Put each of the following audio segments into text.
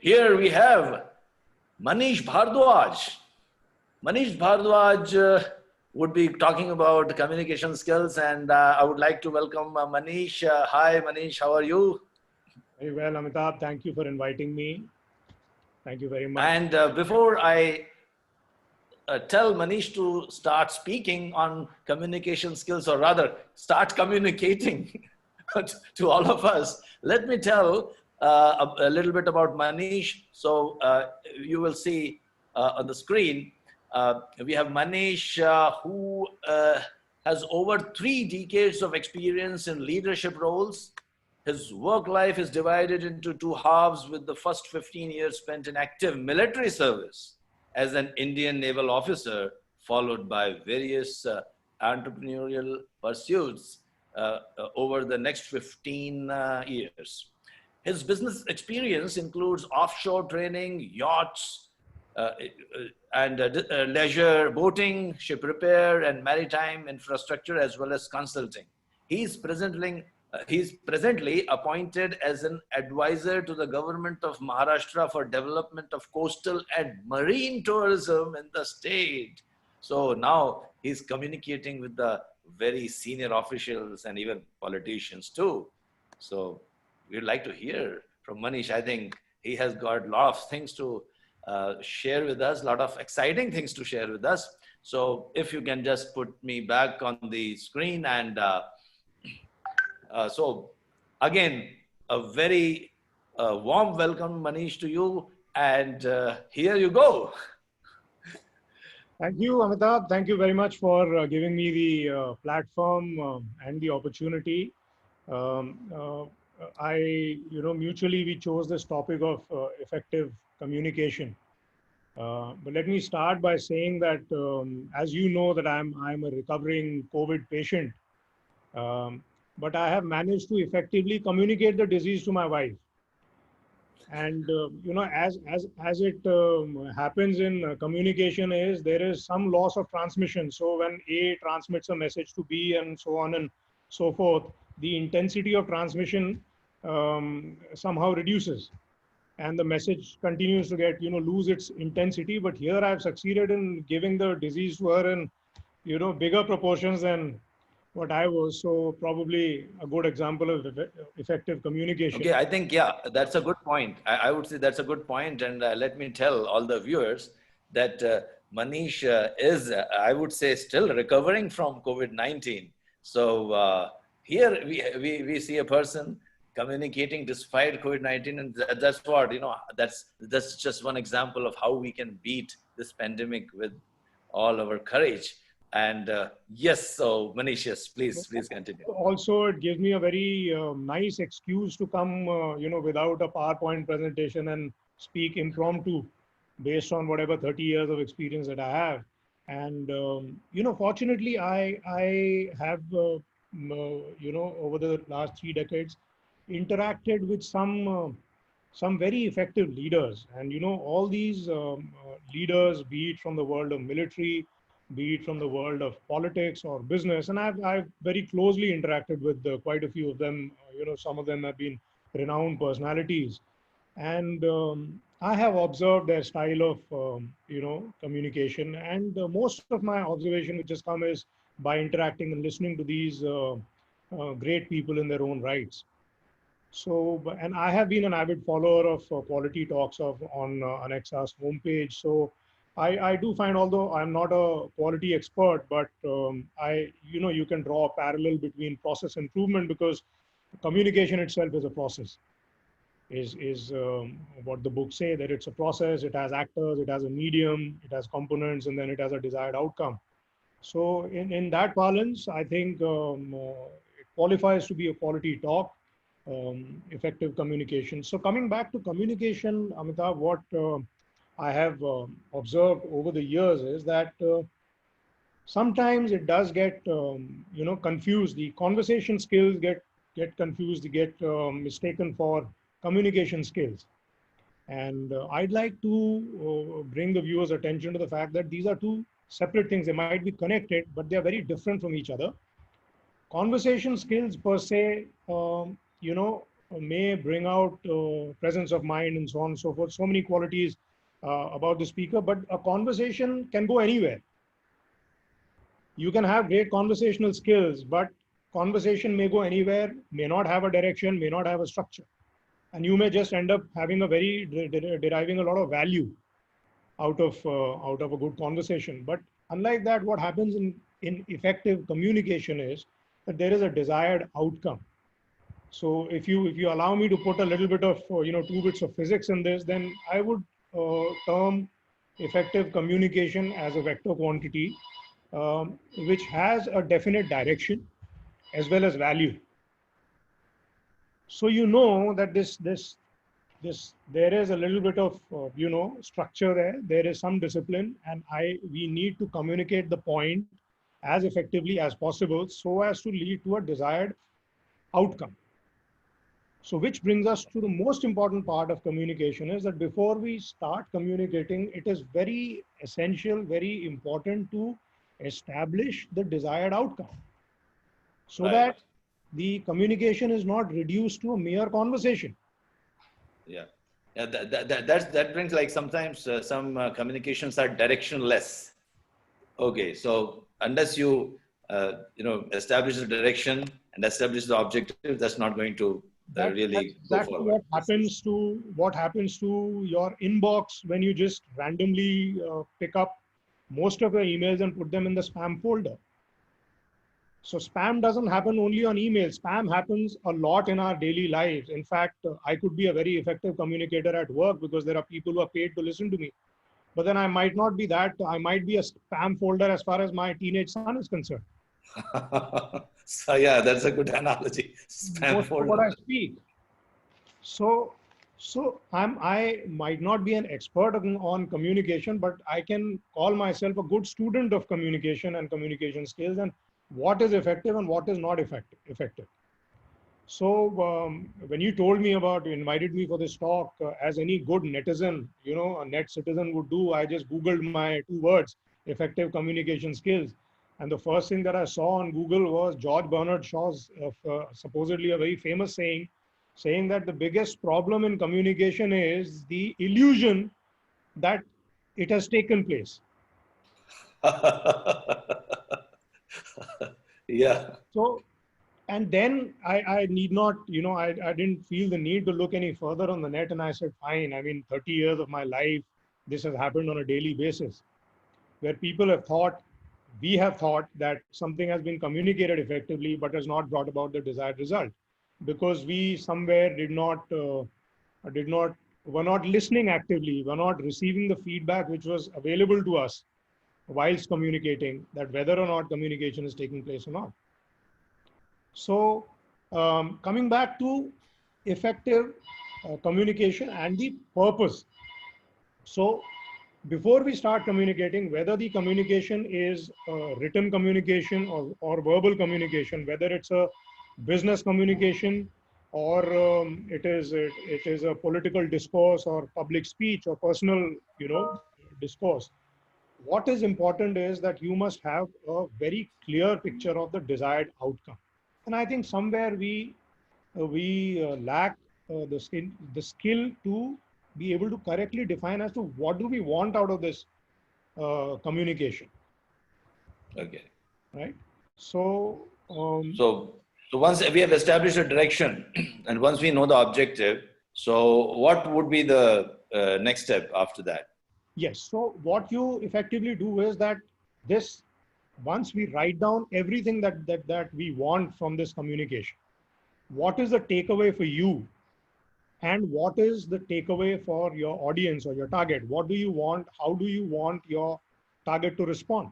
Here we have Manish Bhardwaj. Manish Bhardwaj would be talking about communication skills, and I would like to welcome Manish. Hi, Manish, how are you? Very well, Amitabh. Thank you for inviting me. Thank you very much. And before I tell Manish to start speaking on communication skills, or rather, start communicating to all of us, let me tell a little bit about Manish. So you will see on the screen, we have Manish, who has over 3 decades of experience in leadership roles. His work life is divided into 2 halves, with the first 15 years spent in active military service as an Indian naval officer, followed by various entrepreneurial pursuits over the next 15 years. His business experience includes offshore training, yachts, uh, and leisure boating, ship repair, and maritime infrastructure, as well as consulting. He's presently appointed as an advisor to the government of Maharashtra for development of coastal and marine tourism in the state. So now he's communicating with the very senior officials and even politicians too. So we'd like to hear from Manish. I think he has got a lot of things to share with us, a lot of exciting things to share with us. So if you can just put me back on the screen, and so again, a very warm welcome, Manish, to you. And here you go. Thank you, Amitabh. Thank you very much for giving me the platform and the opportunity. Um, uh, mutually we chose this topic of effective communication. But let me start by saying that, as you know, that I'm a recovering COVID patient, um, but I have managed to effectively communicate the disease to my wife. And as it happens in communication, is there is some loss of transmission. So when A transmits a message to B and so on and so forth, the intensity of transmission somehow reduces, and the message continues to get lose its intensity. But here I've succeeded in giving the disease to her in bigger proportions than what I was. So probably a good example of effective communication. Okay, I think, yeah, that's a good point. I would say that's a good point. And let me tell all the viewers that Manish is, I would say, still recovering from COVID-19. So here we see a person communicating despite COVID-19. And that's what, that's just one example of how we can beat this pandemic with all our courage. And yes, so Manish, yes, please continue. Also, it gives me a very nice excuse to come, without a PowerPoint presentation and speak impromptu based on whatever 30 years of experience that I have. And, fortunately, I have, over the last 3 decades, interacted with some very effective leaders. And, all these leaders, be it from the world of military, be it from the world of politics or business. And I've very closely interacted with quite a few of them. Some of them have been renowned personalities. And I have observed their style of, communication. And most of my observation, which has come, is by interacting and listening to these great people in their own rights. So, and I have been an avid follower of Quality Talks on Anexa's homepage. So, I do find, although I'm not a quality expert, but you can draw a parallel between process improvement, because communication itself is a process. Is what the books say, that it's a process. It has actors, it has a medium, it has components, and then it has a desired outcome. So, in that balance, I think it qualifies to be a quality talk. Effective communication. So coming back to communication, Amitabh, what I have observed over the years is that sometimes it does get confused. The conversation skills get confused, get mistaken for communication skills. And I'd like to bring the viewers' attention to the fact that these are two separate things. They might be connected, but they are very different from each other. Conversation skills per se, may bring out presence of mind and so on and so forth. So many qualities about the speaker, but a conversation can go anywhere. You can have great conversational skills, but conversation may go anywhere, may not have a direction, may not have a structure. And you may just end up having a deriving a lot of value out of a good conversation. But unlike that, what happens in effective communication is that there is a desired outcome. So if you allow me to put a little bit of 2 bits of physics in this, then I would term effective communication as a vector quantity which has a definite direction as well as value. So you know that this there is a little bit of structure there. There is some discipline, and we need to communicate the point as effectively as possible so as to lead to a desired outcome. So which brings us to the most important part of communication is that before we start communicating, it is very essential, very important to establish the desired outcome so Right. that the communication is not reduced to a mere conversation. Yeah. Yeah, that brings, like, sometimes some communications are directionless. Okay, so unless you establish the direction and establish the objective, that's not going to really That's go exactly forward. what happens to your inbox when you just randomly pick up most of your emails and put them in the spam folder. So spam doesn't happen only on email. Spam happens a lot in our daily lives. In fact, I could be a very effective communicator at work because there are people who are paid to listen to me. But then I might not be that. I might be a spam folder as far as my teenage son is concerned. So yeah, that's a good analogy. Spam Most of what folder. I speak. So I might not be an expert on communication, but I can call myself a good student of communication and communication skills and what is effective and what is not effective. So when you told me about, you invited me for this talk, as any good netizen, a net citizen would do, I just Googled my 2 words, effective communication skills. And the first thing that I saw on Google was George Bernard Shaw's supposedly a very famous saying that the biggest problem in communication is the illusion that it has taken place. Yeah. So, and then I need not, I didn't feel the need to look any further on the net. And I said, fine, I mean, 30 years of my life, this has happened on a daily basis where people have thought, we have thought that something has been communicated effectively, but has not brought about the desired result because we somewhere were not listening actively, were not receiving the feedback which was available to us whilst communicating, that whether or not communication is taking place or not. So coming back to effective communication and the purpose. So before we start communicating, whether the communication is written communication or verbal communication, whether it's a business communication or it is a political discourse or public speech or personal, discourse, what is important is that you must have a very clear picture of the desired outcome. And I think somewhere we lack the skill to be able to correctly define as to what do we want out of this communication. Okay. Right. So So once we have established a direction and once we know the objective, so what would be the next step after that? yes. So what you effectively do is that this once we write down everything that we want from this communication, what is the takeaway for you? And what is the takeaway for your audience or your target? What do you want? How do you want your target to respond?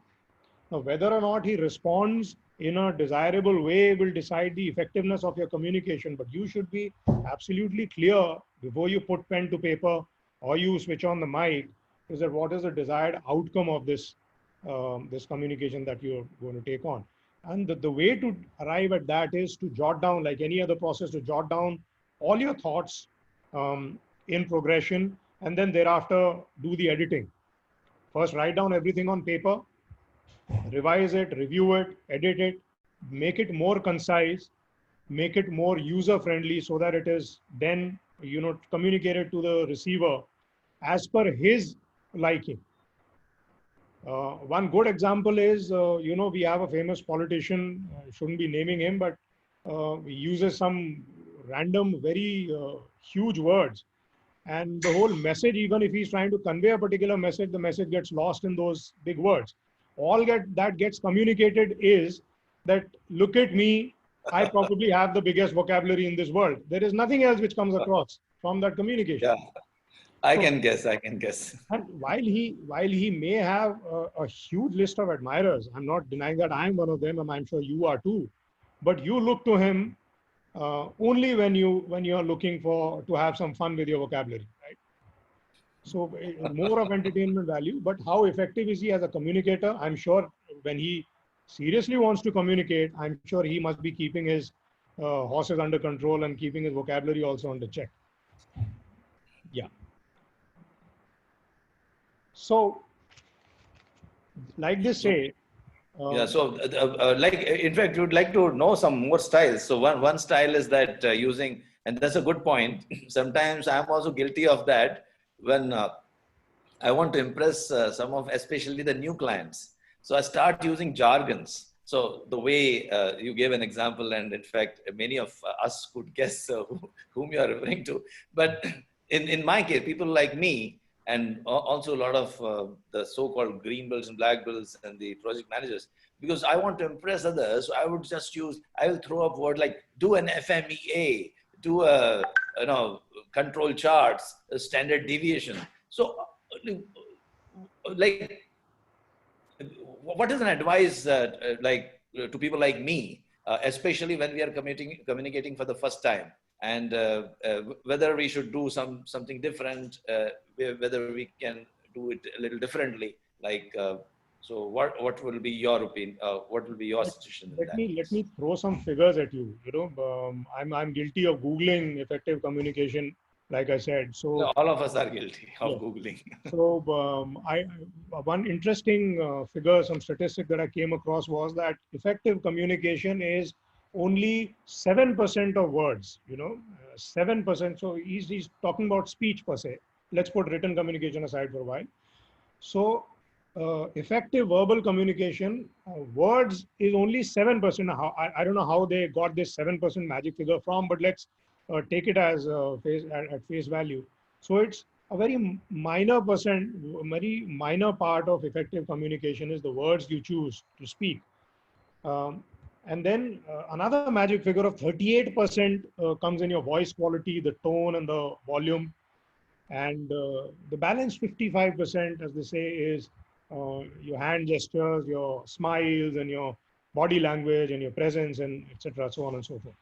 Now, whether or not he responds in a desirable way will decide the effectiveness of your communication. But you should be absolutely clear before you put pen to paper or you switch on the mic, is that what is the desired outcome of this communication that you're going to take on. And the way to arrive at that is to jot down, like any other process, to jot down all your thoughts in progression, and then thereafter do the editing. First, write down everything on paper, revise it, review it, edit it, make it more concise, make it more user friendly so that it is then, communicated to the receiver as per his liking. One good example is, we have a famous politician, shouldn't be naming him, but he uses some random, very huge words. And the whole message, even if he's trying to convey a particular message, the message gets lost in those big words. That gets communicated is that, look at me, I probably have the biggest vocabulary in this world. There is nothing else which comes across from that communication. Yeah, I So, can guess. I can guess. and while he may have a huge list of admirers, I'm not denying that I'm one of them, and I'm sure you are too. But you look to him only when you are looking for to have some fun with your vocabulary, right? So more of entertainment value. But how effective is he as a communicator? I'm sure when he seriously wants to communicate, I'm sure he must be keeping his horses under control and keeping his vocabulary also under check. Yeah. So, like they say, Yeah, so in fact, you would like to know some more styles. So one style is that using, and that's a good point. Sometimes I'm also guilty of that when I want to impress some of, especially the new clients. So I start using jargons. So the way you gave an example, and in fact, many of us could guess whom you are referring to. But in my case, people like me, and also a lot of the so-called green belts and black belts and the project managers, because I want to impress others, I would just use, I will throw up word like do an FMEA, do a, control charts, a standard deviation. So like, what is an advice to people like me, especially when we are communicating for the first time, and whether we should do something different, whether we can do it a little differently, like so what will be your opinion, what will be your let, suggestion in let that me let case? me throw some figures at you. I'm guilty of googling effective communication, like I said. So All of us are guilty of yeah. googling. So one interesting figure, some statistic that I came across was that effective communication is only 7% of words. 7%. So he's talking about speech per se. Let's put written communication aside for a while. So effective verbal communication, words is only 7%. I don't know how they got this 7% magic figure from, but let's take it as at face value. So it's a very minor part of effective communication is the words you choose to speak. Um, and then another magic figure of 38% comes in your voice quality, the tone and the volume. And the balance 55%, as they say, is your hand gestures, your smiles, and your body language, and your presence, and etc. So on and so forth.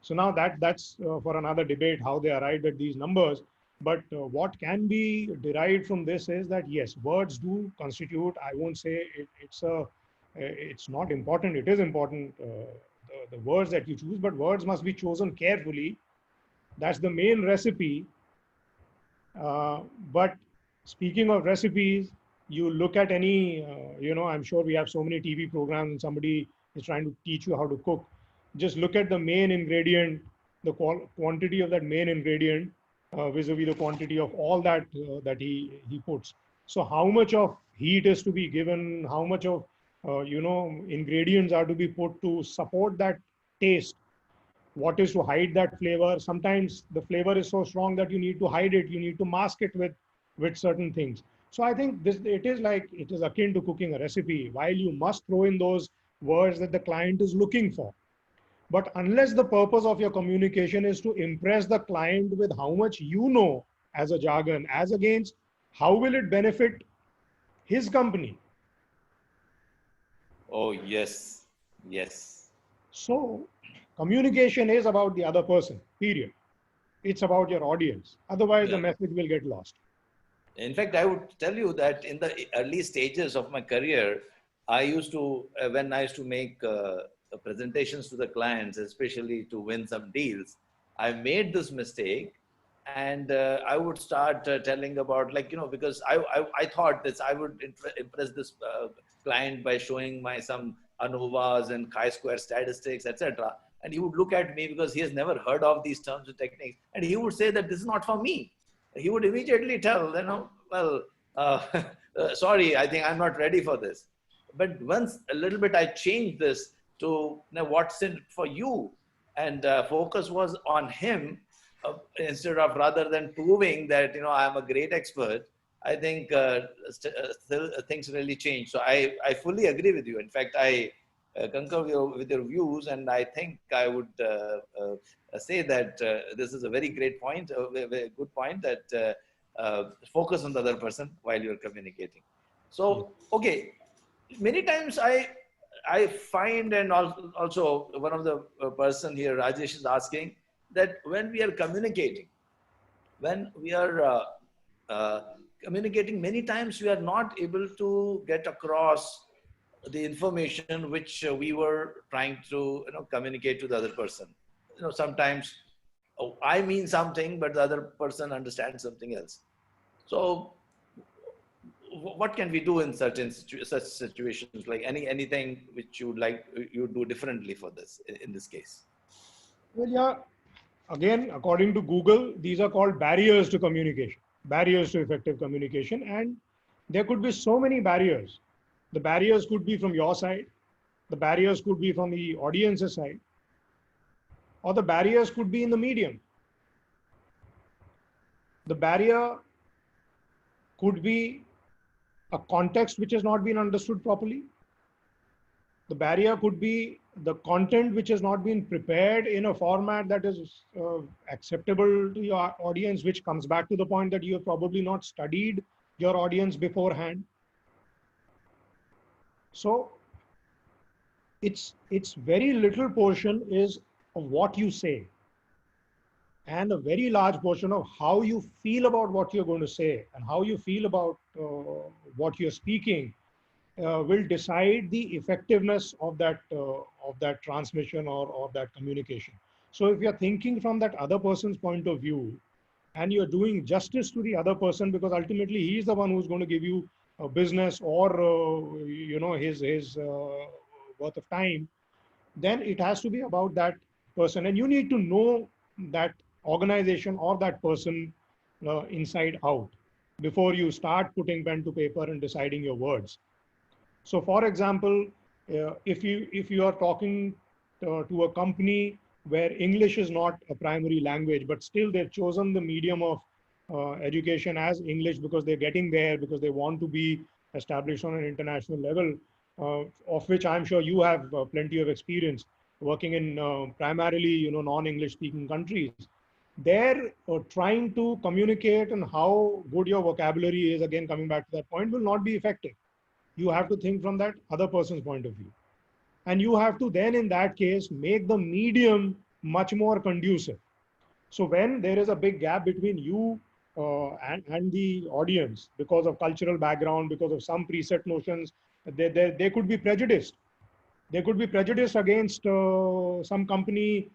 So now that's for another debate how they arrived at these numbers. But what can be derived from this is that yes, words do constitute. I won't say it's not important. It is important. The words that you choose, but words must be chosen carefully. That's the main recipe. But speaking of recipes, you look at any, I'm sure we have so many TV programs and somebody is trying to teach you how to cook. Just look at the main ingredient, the quantity of that main ingredient vis-a-vis the quantity of all that he puts. So how much of heat is to be given, how much of, ingredients are to be put to support that taste, what is to hide that flavor. Sometimes the flavor is so strong that you need to hide it, you need to mask it with certain things. So I think it is akin to cooking a recipe. While you must throw in those words that the client is looking for, but unless the purpose of your communication is to impress the client with how much you know as a jargon, as against how will it benefit his company. Oh, yes, yes. So communication is about the other person, period. It's about your audience. Otherwise, the Yeah. message will get lost. In fact, I would tell you that in the early stages of my career, I used to, when I used to make presentations to the clients, especially to win some deals, I made this mistake, and I would start telling about, like, because I thought this, I would impress this client by showing my some ANOVAs and chi-square statistics, etc. and he would look at me because he has never heard of these terms and techniques, and he would say that this is not for me. He would immediately tell, well, sorry, I think I'm not ready for this. But once a little bit I changed this to, what's in it for you, and focus was on him, instead of, rather than proving that I'm a great expert. I think still things really change. So I fully agree with you. In fact, I concur with your views, and I think I would say that this is a very great point, a very good point, that focus on the other person while you're communicating. So, okay, many times I find, and also one of the person here, Rajesh, is asking that when we are communicating, uh, many times we are not able to get across the information which we were trying to communicate to the other person. Sometimes I mean something, but the other person understands something else. So what can we do in such situations? Like anything which you do differently for this in this case? Well, yeah, again, according to Google, these are called barriers to communication, barriers to effective communication. And there could be so many barriers. The barriers could be from your side, the barriers could be from the audience's side, or the barriers could be in the medium. The barrier could be a context which has not been understood properly. The barrier could be the content which has not been prepared in a format that is acceptable to your audience, which comes back to the point that you have probably not studied your audience beforehand. So it's very little portion is of what you say, and a very large portion of how you feel about what you're going to say and how you feel about what you're speaking will decide the effectiveness of that transmission or that communication. So if you're thinking from that other person's point of view, and you're doing justice to the other person, because ultimately he's the one who's going to give you a business or his worth of time, then it has to be about that person, and you need to know that organization or that person inside out before you start putting pen to paper and deciding your words. So for example, if you are talking to a company where English is not a primary language, but still they've chosen the medium of education as English because they're getting there, because they want to be established on an international level, of which I'm sure you have plenty of experience working in primarily non-English speaking countries. They're trying to communicate, and how good your vocabulary is, again coming back to that point, will not be effective. You have to think from that other person's point of view. And you have to then, in that case, make the medium much more conducive. So when there is a big gap between you and the audience because of cultural background, because of some preset notions, they could be prejudiced. They could be prejudiced against some company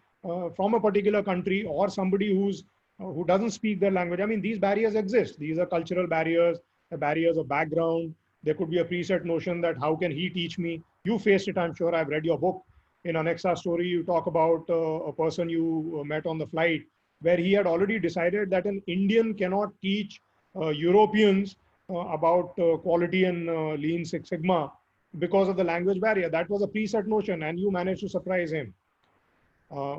from a particular country, or somebody who doesn't speak their language. I mean, these barriers exist. These are cultural barriers, the barriers of background. There could be a preset notion that how can he teach me? You faced it, I'm sure. I've read your book. In Anexa story, you talk about a person you met on the flight, where he had already decided that an Indian cannot teach Europeans about quality and Lean Six Sigma because of the language barrier. That was a preset notion, and you managed to surprise him.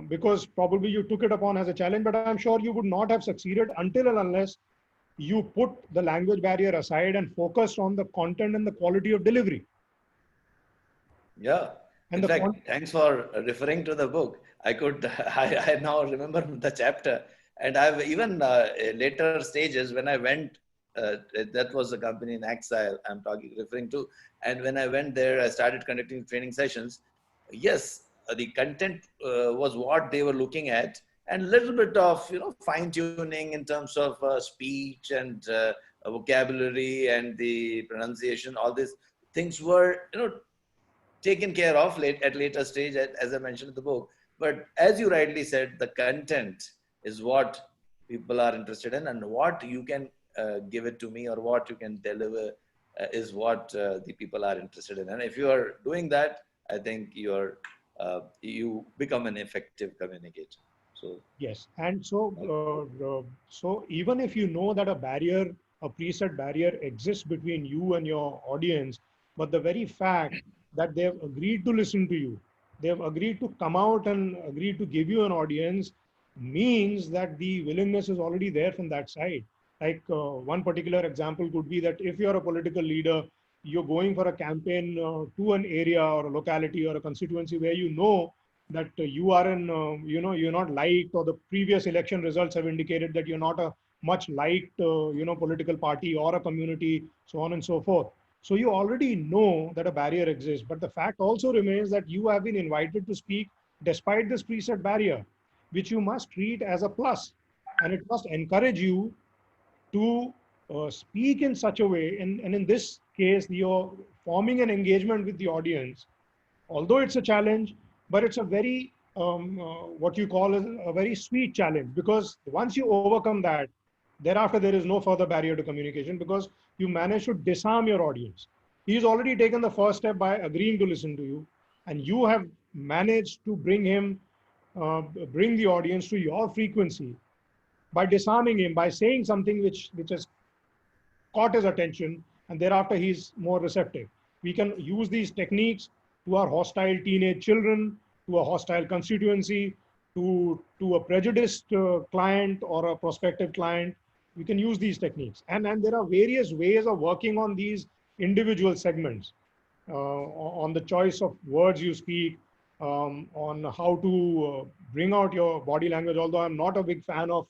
Because probably you took it upon as a challenge, but I'm sure you would not have succeeded until and unless you put the language barrier aside and focused on the content and the quality of delivery. Yeah. And in fact, thanks for referring to the book. I now remember the chapter, and I've even later stages when I went, that was the company in Exile I'm referring to. And when I went there, I started conducting training sessions. Yes, the content was what they were looking at, and a little bit of fine tuning in terms of speech and vocabulary and the pronunciation. All these things were taken care of at later stage, as I mentioned in the book. But as you rightly said, the content is what people are interested in, and what you can give it to me or what you can deliver is what the people are interested in. And if you are doing that, I think you're you become an effective communicator. So, Yes, and so even if you know that a preset barrier exists between you and your audience, but the very fact that they've agreed to listen to you, they've agreed to come out and agreed to give you an audience, means that the willingness is already there from that side. Like one particular example could be that if you're a political leader, you're going for a campaign to an area or a locality or a constituency where you know that you are in, you're not liked, or the previous election results have indicated that you're not a much liked, political party or a community, so on and so forth. So you already know that a barrier exists, but the fact also remains that you have been invited to speak despite this preset barrier, which you must treat as a plus, and it must encourage you to speak in such a way. And in this case, you're forming an engagement with the audience, although it's a challenge, but it's a very what you call a very sweet challenge, because once you overcome that, thereafter there is no further barrier to communication, because you manage to disarm your audience. He's already taken the first step by agreeing to listen to you, and you have managed to bring the audience to your frequency by disarming him, by saying something which has caught his attention, and thereafter he's more receptive. We can use these techniques to our hostile teenage children, to a hostile constituency, to a prejudiced client or a prospective client. We can use these techniques. And there are various ways of working on these individual segments, on the choice of words you speak, on how to bring out your body language. Although I'm not a big fan of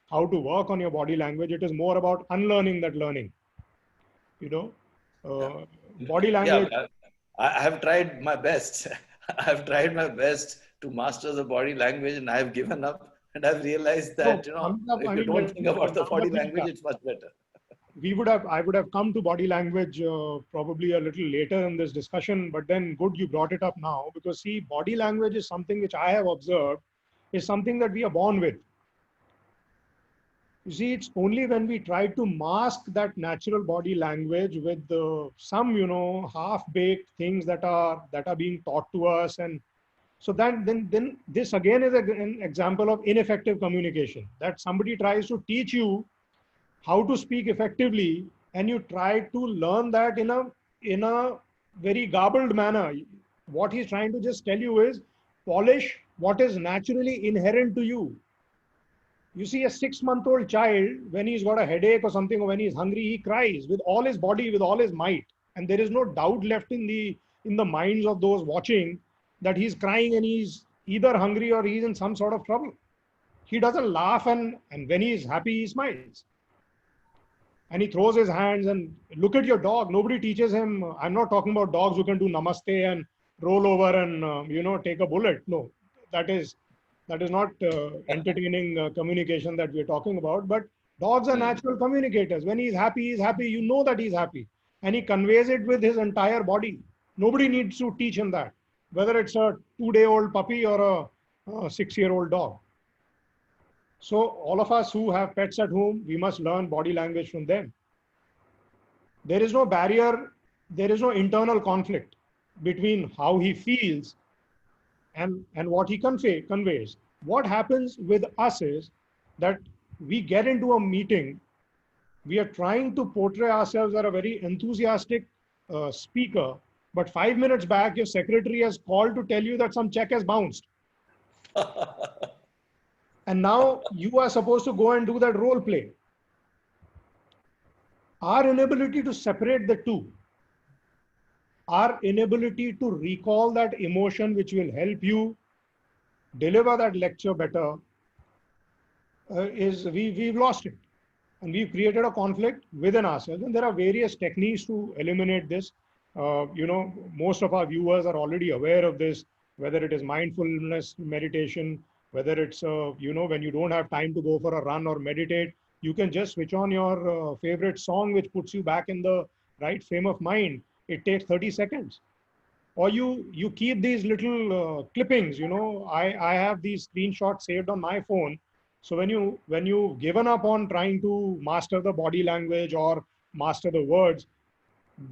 how to work on your body language, it is more about unlearning that learning. You know, body language. yeah, I have tried my best. I have tried my best to master the body language, and I have given up. And I've realized that, if you don't think about the body language, it's much better. I would have come to body language probably a little later in this discussion, but then good you brought it up now, because see, body language is something which I have observed is something that we are born with. You see, it's only when we try to mask that natural body language with some, half-baked things that are being taught to us, and so that then this again is an example of ineffective communication. That somebody tries to teach you how to speak effectively, and you try to learn that in a very garbled manner. What he's trying to just tell you is polish what is naturally inherent to you. You see, a 6-month-old child, when he's got a headache or something, or when he's hungry, he cries with all his body, with all his might. And there is no doubt left in the minds of those watching that he's crying and he's either hungry or he's in some sort of trouble. He doesn't laugh, and when he's happy, he smiles. And he throws his hands. And look at your dog. Nobody teaches him. I'm not talking about dogs who can do namaste and roll over and, take a bullet. No, that is not entertaining communication that we're talking about. But dogs are natural communicators. When he's happy, you know that he's happy. And he conveys it with his entire body. Nobody needs to teach him that, whether it's a 2-day-old puppy or a 6-year-old dog. So all of us who have pets at home, we must learn body language from them. There is no barrier. There is no internal conflict between how he feels and what he conveys. What happens with us is that we get into a meeting, we are trying to portray ourselves as a very enthusiastic speaker, but 5 minutes back, your secretary has called to tell you that some check has bounced. And now you are supposed to go and do that role play. Our inability to separate the two, our inability to recall that emotion which will help you deliver that lecture better, we've lost it. And we've created a conflict within ourselves. And there are various techniques to eliminate this. Most of our viewers are already aware of this, whether it is mindfulness meditation, whether it's, when you don't have time to go for a run or meditate, you can just switch on your favorite song, which puts you back in the right frame of mind. It takes 30 seconds. Or you keep these little clippings, I have these screenshots saved on my phone. So when you've given up on trying to master the body language or master the words,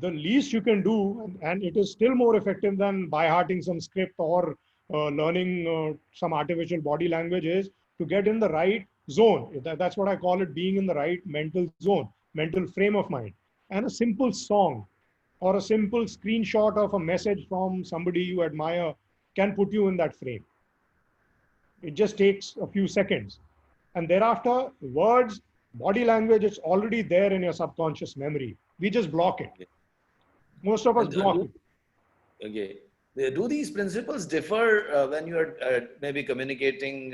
the least you can do, and it is still more effective than by hearting some script or learning some artificial body language is to get in the right zone. That's what I call it, being in the right mental zone, mental frame of mind. And a simple song or a simple screenshot of a message from somebody you admire can put you in that frame. It just takes a few seconds. And thereafter, words, body language, it's already there in your subconscious memory. We just block it. Okay. Most of us And block it. okay. Do these principles differ when you're maybe communicating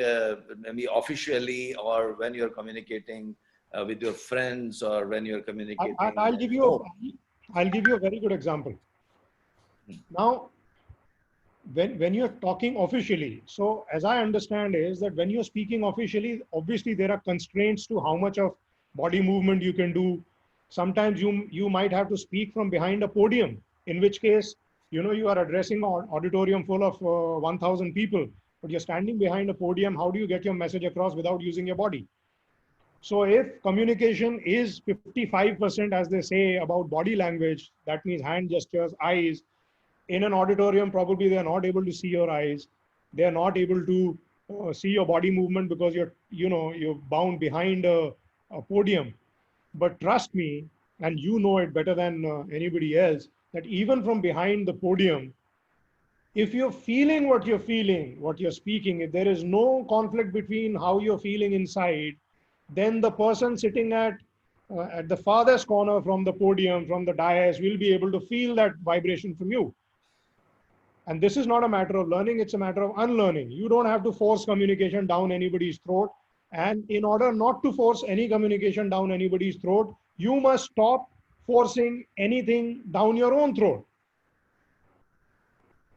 maybe officially, or when you're communicating with your friends, or when you're communicating I'll at give you home? I'll give you a very good example. Now, when you're talking officially, so as I understand is that when you're speaking officially, obviously there are constraints to how much of body movement you can do. Sometimes you might have to speak from behind a podium, in which case, you are addressing an auditorium full of 1,000 people, but you're standing behind a podium. How do you get your message across without using your body? So if communication is 55%, as they say, about body language, that means hand gestures, eyes. In an auditorium, probably they are not able to see your eyes. They are not able to see your body movement because you're bound behind a podium. But trust me, and you know it better than anybody else, that even from behind the podium, if you're feeling what you're speaking, if there is no conflict between how you're feeling inside, then the person sitting at the farthest corner from the podium, from the dais, will be able to feel that vibration from you. And this is not a matter of learning, it's a matter of unlearning. You don't have to force communication down anybody's throat. And in order not to force any communication down anybody's throat, you must stop forcing anything down your own throat.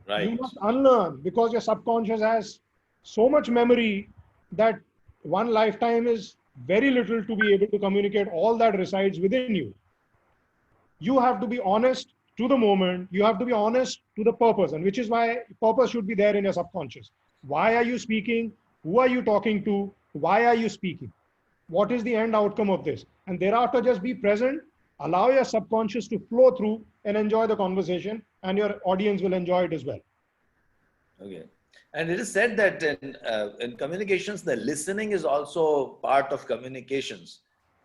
You Right. must unlearn, because your subconscious has so much memory that one lifetime is very little to be able to communicate all that resides within you. You have to be honest to the moment. You have to be honest to the purpose, and which is why purpose should be there in your subconscious. Why are you speaking? Who are you talking to? Why are you speaking? What is the end outcome of this? And thereafter, just be present, allow your subconscious to flow through and enjoy the conversation, and your audience will enjoy it as well. Okay. And it is said that in communications, the listening is also part of communications.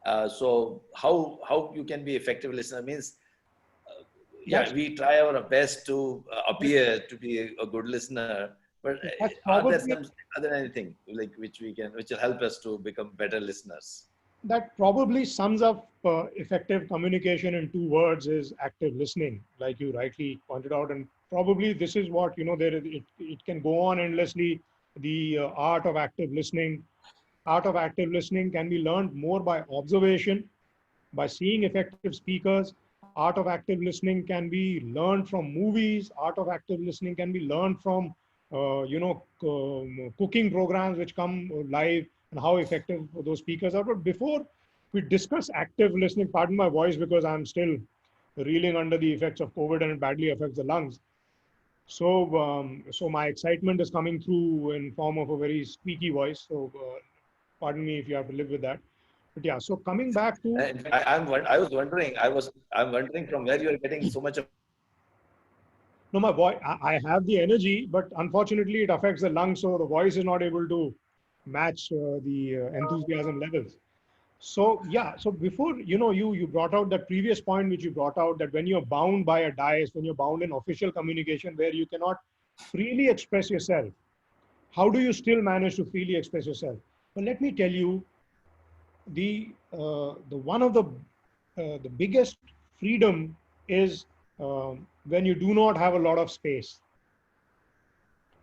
So how you can be effective listener means, yeah, we try our best to appear to be a good listener, but That's are there probably some other anything like which will help us to become better listeners? that probably sums up effective communication in two words: is active listening, like you rightly pointed out. And probably this is what, it can go on endlessly. The art of active listening can be learned more by observation, by seeing effective speakers. Art of active listening can be learned from movies. Art of active listening can be learned from cooking programs which come live, and how effective those speakers are. But before we discuss active listening, pardon my voice because I'm still reeling under the effects of COVID and it badly affects the lungs. So my excitement is coming through in form of a very squeaky voice. So pardon me if you have to live with that. But yeah, so coming back to, In fact, I'm wondering from where you are getting so much of. no, my voice, I have the energy, but unfortunately it affects the lungs, so the voice is not able to match the enthusiasm levels. So yeah, so before, you brought out that previous point which you brought out, that when you're bound by a dais, when you're bound in official communication where you cannot freely express yourself, how do you still manage to freely express yourself? Well, let me tell you, the one of the biggest freedom is when you do not have a lot of space.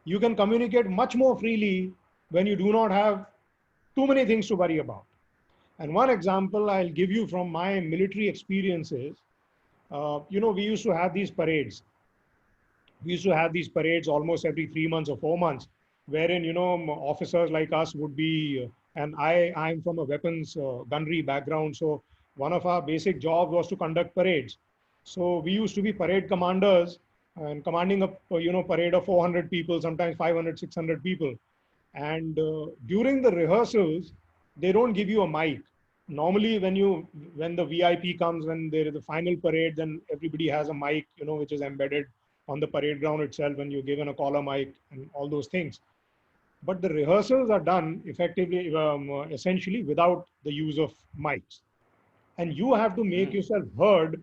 You can communicate much more freely when you do not have too many things to worry about. And one example I'll give you from my military experiences, we used to have these parades. We used to have these parades almost every 3 months or 4 months, wherein, officers like us would be, and I'm from a weapons gunnery background. So one of our basic jobs was to conduct parades. So we used to be parade commanders and commanding a, parade of 400 people, sometimes 500, 600 people. And during the rehearsals, they don't give you a mic. Normally, when the VIP comes, when there is the final parade, then everybody has a mic, which is embedded on the parade ground itself when you're given a collar mic and all those things. But the rehearsals are done effectively, essentially without the use of mics. And you have to make yourself heard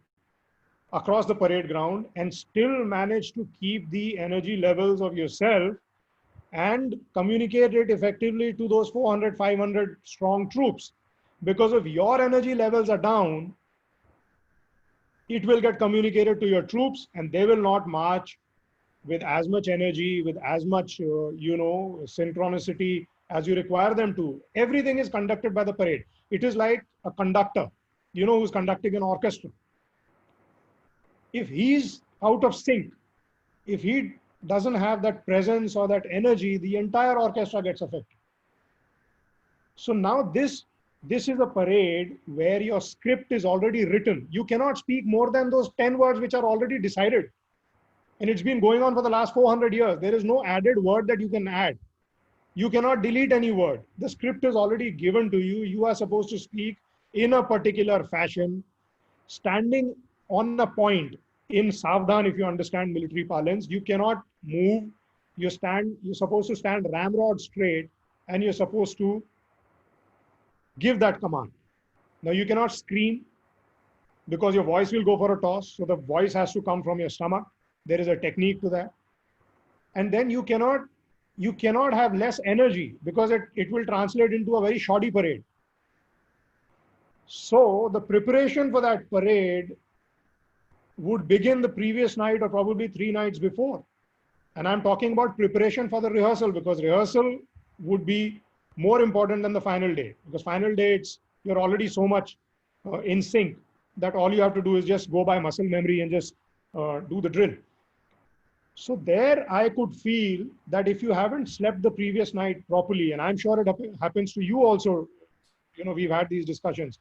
across the parade ground and still manage to keep the energy levels of yourself and communicate it effectively to those 400, 500 strong troops. Because if your energy levels are down, it will get communicated to your troops and they will not march with as much energy, with as much, synchronicity as you require them to. Everything is conducted by the parade. It is like a conductor, who's conducting an orchestra. If he's out of sync, if he doesn't have that presence or that energy, the entire orchestra gets affected. So now this is a parade where your script is already written. You cannot speak more than those 10 words which are already decided. And it's been going on for the last 400 years. There is no added word that you can add. You cannot delete any word. The script is already given to you. You are supposed to speak in a particular fashion, standing on a point in Savdhan, if you understand military parlance. You cannot move. You're supposed to stand ramrod straight and you're supposed to give that command. Now you cannot scream because your voice will go for a toss. So the voice has to come from your stomach. There is a technique to that. And then you cannot have less energy because it will translate into a very shoddy parade. So the preparation for that parade would begin the previous night or probably 3 nights before. And I'm talking about preparation for the rehearsal, because rehearsal would be more important than the final day, because final day you're already so much in sync that all you have to do is just go by muscle memory and just do the drill. So there I could feel that if you haven't slept the previous night properly, and I'm sure it happens to you also, we've had these discussions,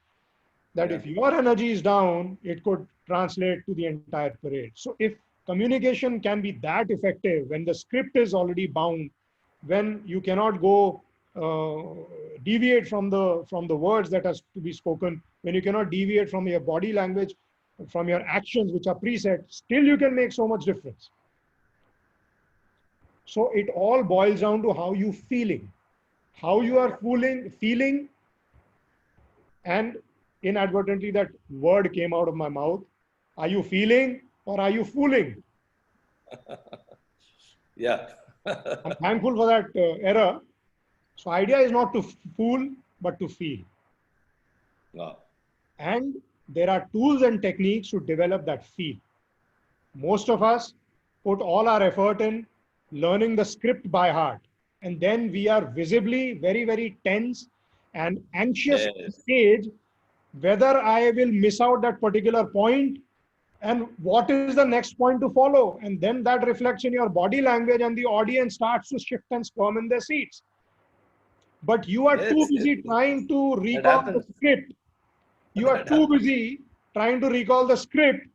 that if your energy is down, it could translate to the entire parade. So if communication can be that effective when the script is already bound, when you cannot go deviate from the words that has to be spoken, when you cannot deviate from your body language, from your actions which are preset, still you can make so much difference. So it all boils down to how you feeling, how you are feeling, and inadvertently that word came out of my mouth. Are you feeling or are you fooling? Yeah. I'm thankful for that error. So idea is not to fool, but to feel. Wow. And there are tools and techniques to develop that feel. Most of us put all our effort in learning the script by heart. And then we are visibly very, very tense and anxious on stage, whether I will miss out that particular point and what is the next point to follow. And then that reflects in your body language and the audience starts to shift and squirm in their seats. But you are too busy trying to recall the script. You are too busy trying to recall the script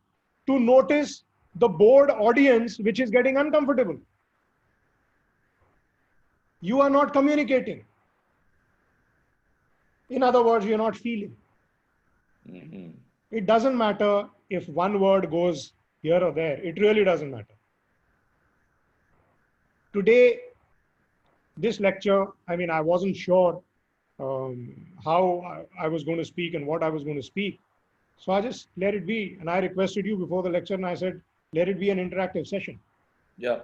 to notice the bored audience, which is getting uncomfortable. You are not communicating. In other words, you're not feeling. Mm-hmm. It doesn't matter if one word goes here or there. It really doesn't matter. Today, this lecture, I wasn't sure how I was going to speak and what I was going to speak. So I just let it be. And I requested you before the lecture and I said, let it be an interactive session. Yeah.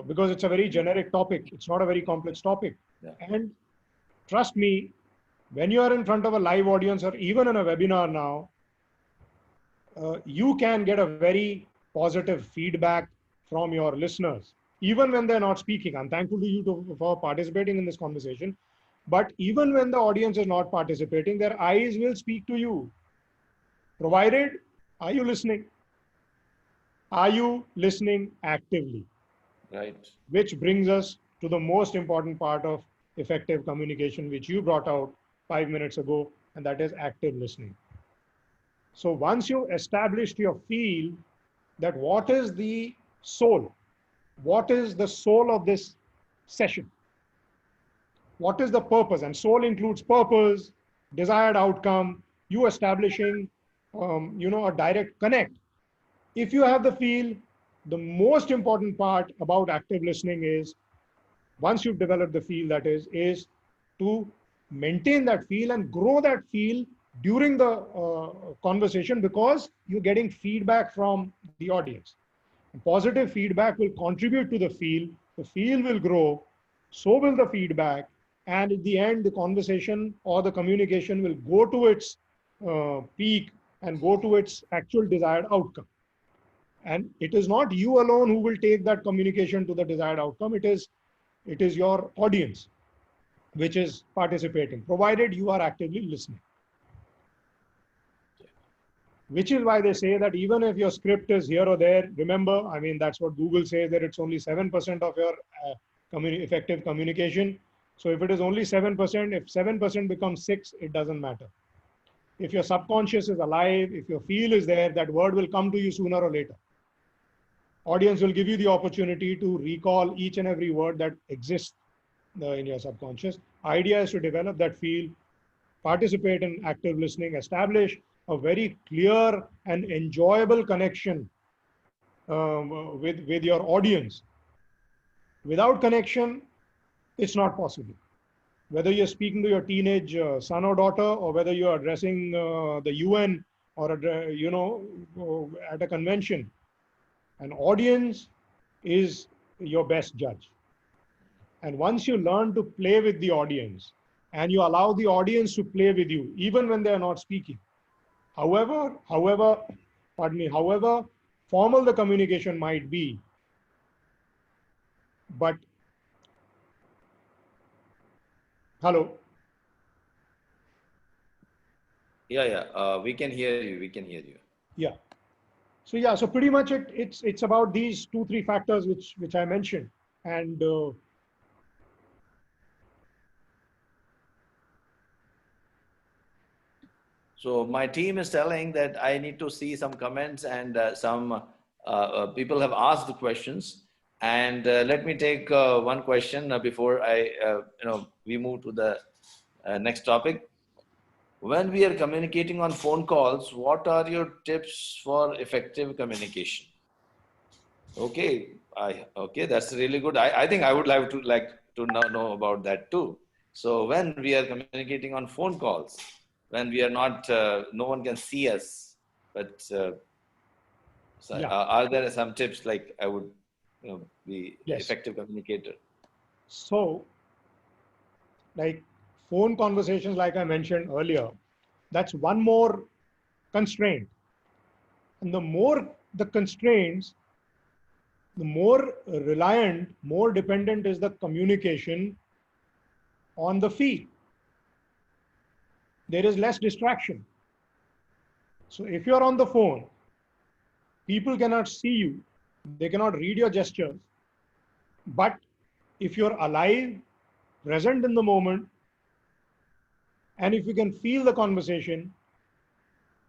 Because it's a very generic topic. It's not a very complex topic. Yeah. And trust me, when you are in front of a live audience or even in a webinar now, you can get a very positive feedback from your listeners, even when they're not speaking. I'm thankful to you for participating in this conversation. But even when the audience is not participating, their eyes will speak to you. Provided, are you listening? Are you listening actively? Right. Which brings us to the most important part of effective communication, which you brought out 5 minutes ago, and that is active listening. So once you established your feel that what is the soul, what is the soul of this session, what is the purpose, and soul includes purpose, desired outcome, you establishing, a direct connect. If you have the feel, the most important part about active listening is, once you've developed the feel, that is to maintain that feel and grow that feel during the conversation, because you're getting feedback from the audience. Positive feedback will contribute to the feel will grow, so will the feedback, and at the end, the conversation or the communication will go to its peak and go to its actual desired outcome. And it is not you alone who will take that communication to the desired outcome. It is your audience which is participating, provided you are actively listening. Which is why they say that even if your script is here or there, remember, I mean, that's what Google says, that it's only 7% of your effective communication. So if it is only 7%, if 7% becomes 6, it doesn't matter. If your subconscious is alive, if your feel is there, that word will come to you sooner or later. Audience will give you the opportunity to recall each and every word that exists in your subconscious. Idea is to develop that feel, participate in active listening, establish a very clear and enjoyable connection with your audience. Without connection, it's not possible. Whether you're speaking to your teenage son or daughter, or whether you're addressing the UN or at a convention, an audience is your best judge. And once you learn to play with the audience and you allow the audience to play with you, even when they are not speaking, however formal the communication might be, but hello. Yeah. We can hear you. We can hear you. Yeah. So pretty much it's about these 2-3 factors which I mentioned. And so my team is telling that I need to see some comments, and some people have asked the questions. And let me take one question before we move to the next topic. When we are communicating on phone calls, what are your tips for effective communication? Okay, that's really good. I think I would like to know about that too. So when we are communicating on phone calls, when we are not, no one can see us, but are there some tips like I would, be effective communicator? So, like phone conversations, like I mentioned earlier, that's one more constraint. And the more the constraints, the more reliant, more dependent is the communication on the feed. There is less distraction. So if you're on the phone, people cannot see you, they cannot read your gestures. But if you're alive, present in the moment, and if you can feel the conversation,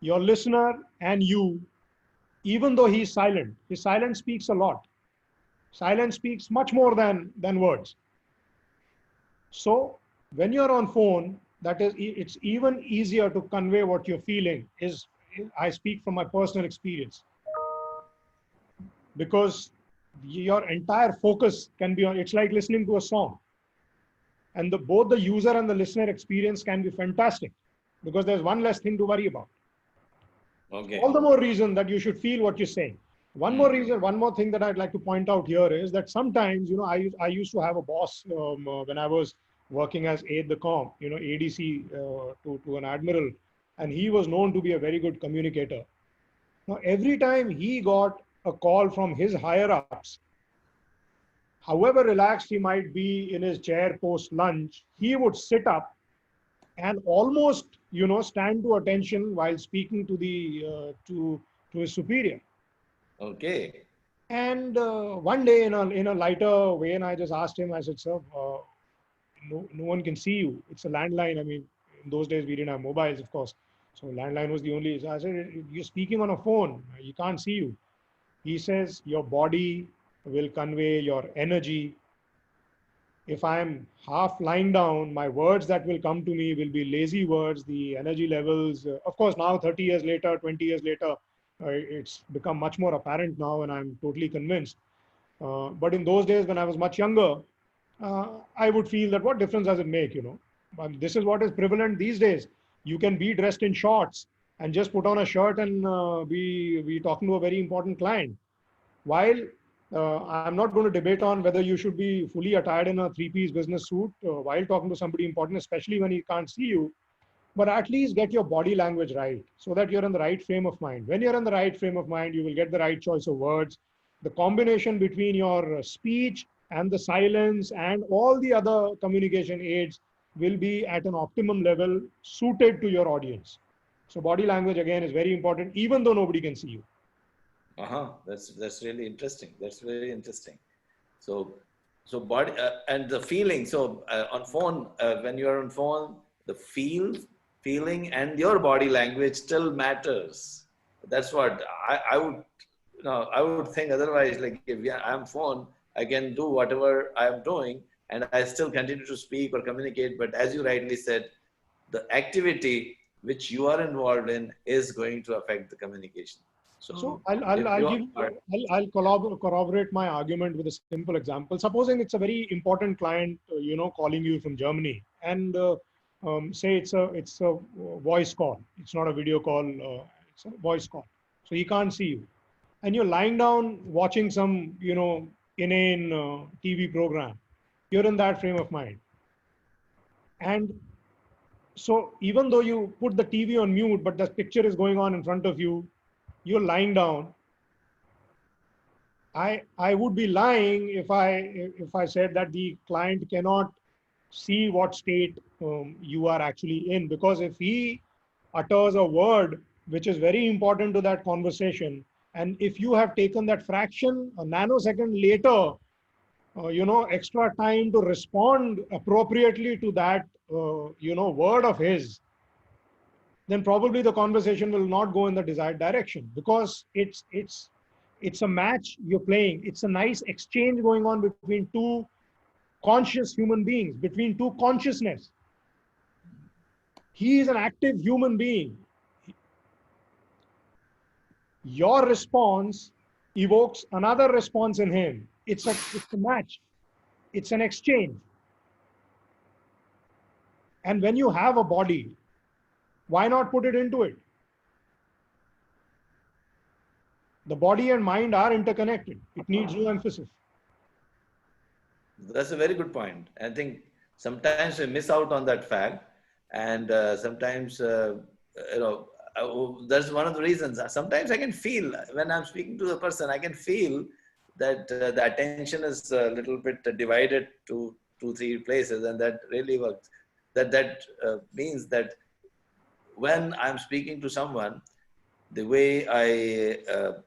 your listener and you, even though he's silent, his silence speaks a lot. Silence speaks much more than words. So when you're on phone, it's even easier to convey what you're feeling. I speak from my personal experience, because your entire focus can be on, it's like listening to a song. And both the user and the listener experience can be fantastic, because there's one less thing to worry about. Okay. All the more reason that you should feel what you're saying. One more thing that I'd like to point out here is that sometimes, I used to have a boss when I was working as aide-de-camp, ADC to an admiral, and he was known to be a very good communicator. Now, every time he got a call from his higher-ups, however relaxed he might be in his chair post-lunch, he would sit up and almost, stand to attention while speaking to his superior. Okay. And one day in a lighter way, and I just asked him, I said, sir, no one can see you. It's a landline. I mean, in those days, we didn't have mobiles, of course. So landline was the only, so I said, you're speaking on a phone. You can't see you. He says, your body will convey your energy. If I'm half lying down, my words that will come to me will be lazy words. The energy levels, of course, now 30 years later, 20 years later, It's become much more apparent now, and I'm totally convinced. But in those days when I was much younger, I would feel that what difference does it make, you know? But this is what is prevalent these days. You can be dressed in shorts and just put on a shirt and be talking to a very important client. While I'm not going to debate on whether you should be fully attired in a three-piece business suit while talking to somebody important, especially when he can't see you, but at least get your body language right so that you're in the right frame of mind. When you're in the right frame of mind, you will get the right choice of words. The combination between your speech and the silence and all the other communication aids will be at an optimum level suited to your audience. So body language again is very important, even though nobody can see you. That's really interesting. That's very interesting. So body and the feeling. So on phone, when you are on phone, the feeling, and your body language still matters. That's what I would, I would think. Otherwise, like if I'm phone, I can do whatever I'm doing, and I still continue to speak or communicate. But as you rightly said, the activity which you are involved in is going to affect the communication. So I'll corroborate my argument with a simple example. Supposing it's a very important client, calling you from Germany, and say it's a voice call. It's not a video call. It's a voice call. So he can't see you, and you're lying down watching some inane TV program. You're in that frame of mind, and so even though you put the TV on mute, but the picture is going on in front of you, you're lying down. I would be lying if I said that the client cannot see what state you are actually in, because if he utters a word which is very important to that conversation, and if you have taken that fraction a nanosecond later, extra time to respond appropriately to that word of his, then probably the conversation will not go in the desired direction, because it's a match you're playing. It's a nice exchange going on between two conscious human beings, between two consciousness. He is an active human being. Your response evokes another response in him. It's a match. It's an exchange. And when you have a body, why not put it into it? The body and mind are interconnected. It needs no emphasis. That's a very good point. I think sometimes we miss out on that fact, and sometimes that's one of the reasons. Sometimes I can feel when I'm speaking to the person, I can feel that the attention is a little bit divided to 2-3 places, and that really works. That means that when I'm speaking to someone, the way the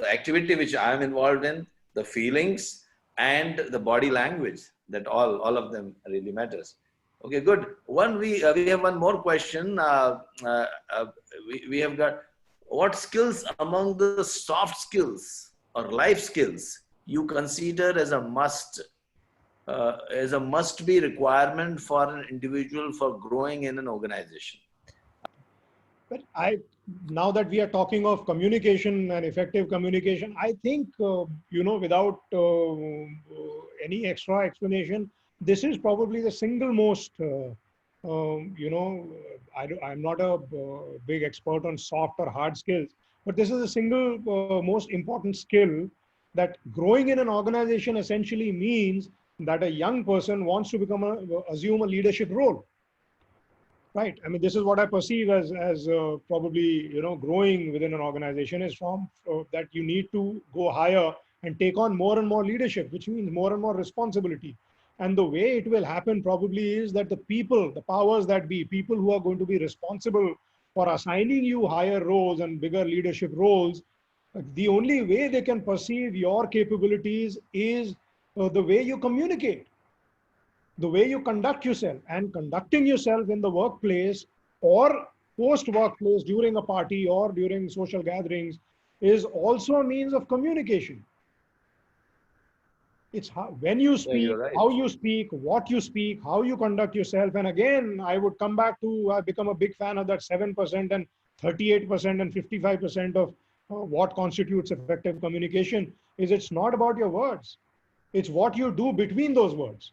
activity which I'm involved in, the feelings and the body language, that all of them really matters. Okay, good. We have one more question. We have got, what skills among the soft skills or life skills you consider as a must be requirement for an individual for growing in an organization? But now that we are talking of communication and effective communication, I think, without any extra explanation, this is probably the single most, I'm not a big expert on soft or hard skills, but this is the single most important skill that growing in an organization essentially means that a young person wants to assume a leadership role. Right. I mean, this is what I perceive as probably, growing within an organization is from that you need to go higher and take on more and more leadership, which means more and more responsibility. And the way it will happen probably is that the powers that be, people who are going to be responsible for assigning you higher roles and bigger leadership roles, the only way they can perceive your capabilities is the way you communicate, the way you conduct yourself. And conducting yourself in the workplace or post-workplace during a party or during social gatherings is also a means of communication. It's when you speak, right. how you speak, what you speak, how you conduct yourself. And again, I would come back to, I've become a big fan of that 7% and 38% and 55% of what constitutes effective communication is it's not about your words. It's what you do between those words.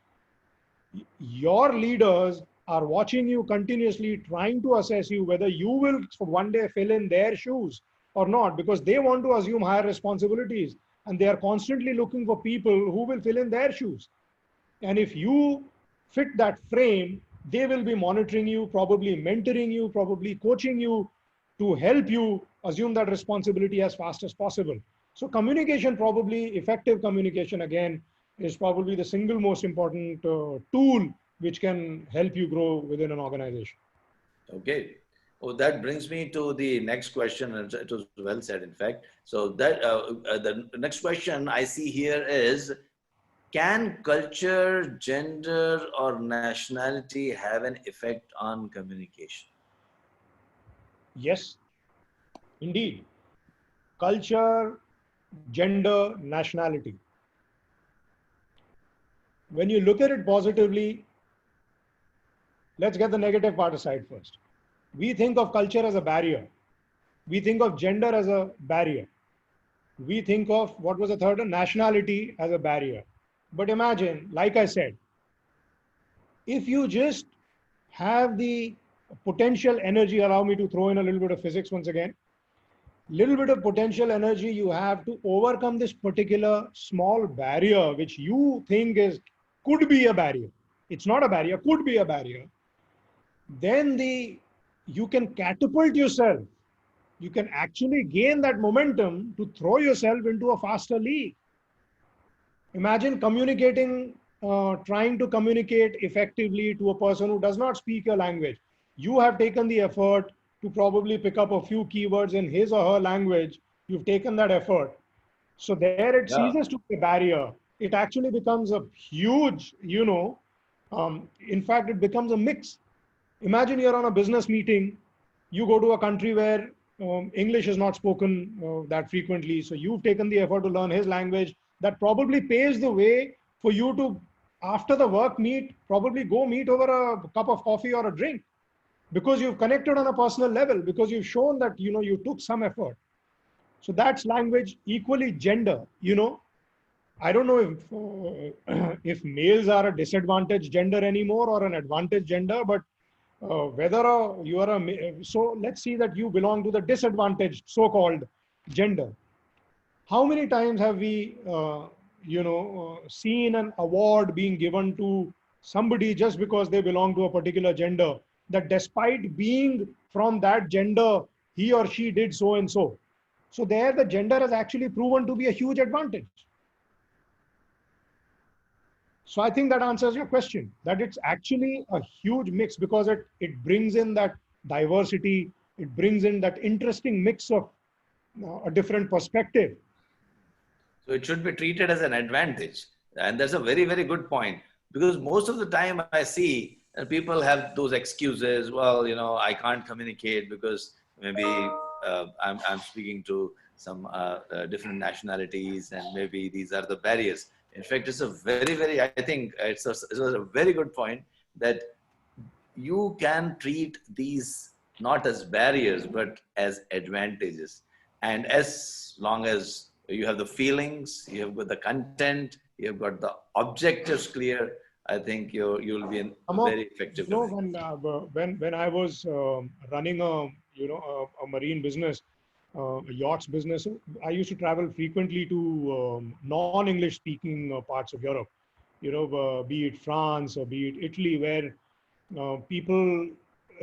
Your leaders are watching you continuously, trying to assess you whether you will one day fill in their shoes or not, because they want to assume higher responsibilities and they are constantly looking for people who will fill in their shoes. And if you fit that frame, they will be monitoring you, probably mentoring you, probably coaching you to help you assume that responsibility as fast as possible. So communication, probably effective communication, again, is probably the single most important tool which can help you grow within an organization. Okay. Oh, that brings me to the next question. And it was well said, in fact. So that the next question I see here is, can culture, gender, or nationality have an effect on communication? Yes, indeed. Culture, gender, nationality. When you look at it positively, let's get the negative part aside first. We think of culture as a barrier. We think of gender as a barrier. We think of, what was the third one? Nationality as a barrier. But imagine, like I said, if you just have the potential energy, allow me to throw in a little bit of physics once again, little bit of potential energy you have to overcome this particular small barrier, which you think is, could be a barrier. It's not a barrier, could be a barrier. Then you can catapult yourself. You can actually gain that momentum to throw yourself into a faster league. Imagine communicating, trying to communicate effectively to a person who does not speak your language. You have taken the effort to probably pick up a few keywords in his or her language. You've taken that effort. So there it Yeah. ceases to be a barrier. It actually becomes a huge, in fact, it becomes a mix. Imagine you're on a business meeting, you go to a country where English is not spoken that frequently. So you've taken the effort to learn his language. That probably paves the way for you to, after the work meet, probably go meet over a cup of coffee or a drink, because you've connected on a personal level, because you've shown that, you took some effort. So that's language. Equally gender, I don't know if males are a disadvantaged gender anymore or an advantaged gender, but whether you are so let's see that you belong to the disadvantaged so-called gender. How many times have we seen an award being given to somebody just because they belong to a particular gender, that despite being from that gender, he or she did so and so. So there the gender has actually proven to be a huge advantage. So I think that answers your question, that it's actually a huge mix, because it brings in that diversity, it brings in that interesting mix of a different perspective. So it should be treated as an advantage. And that's a very, very good point. Because most of the time I see people have those excuses. Well, I can't communicate because maybe I'm speaking to some different nationalities, and maybe these are the barriers. In fact, it's a very, very, I think it's a very good point that you can treat these not as barriers, but as advantages. And as long as you have the feelings, you have got the content, you have got the objectives clear, I think you'll be very effective. When I was running a marine business, a yachts business, I used to travel frequently to non-English speaking parts of Europe, be it France or be it Italy, where people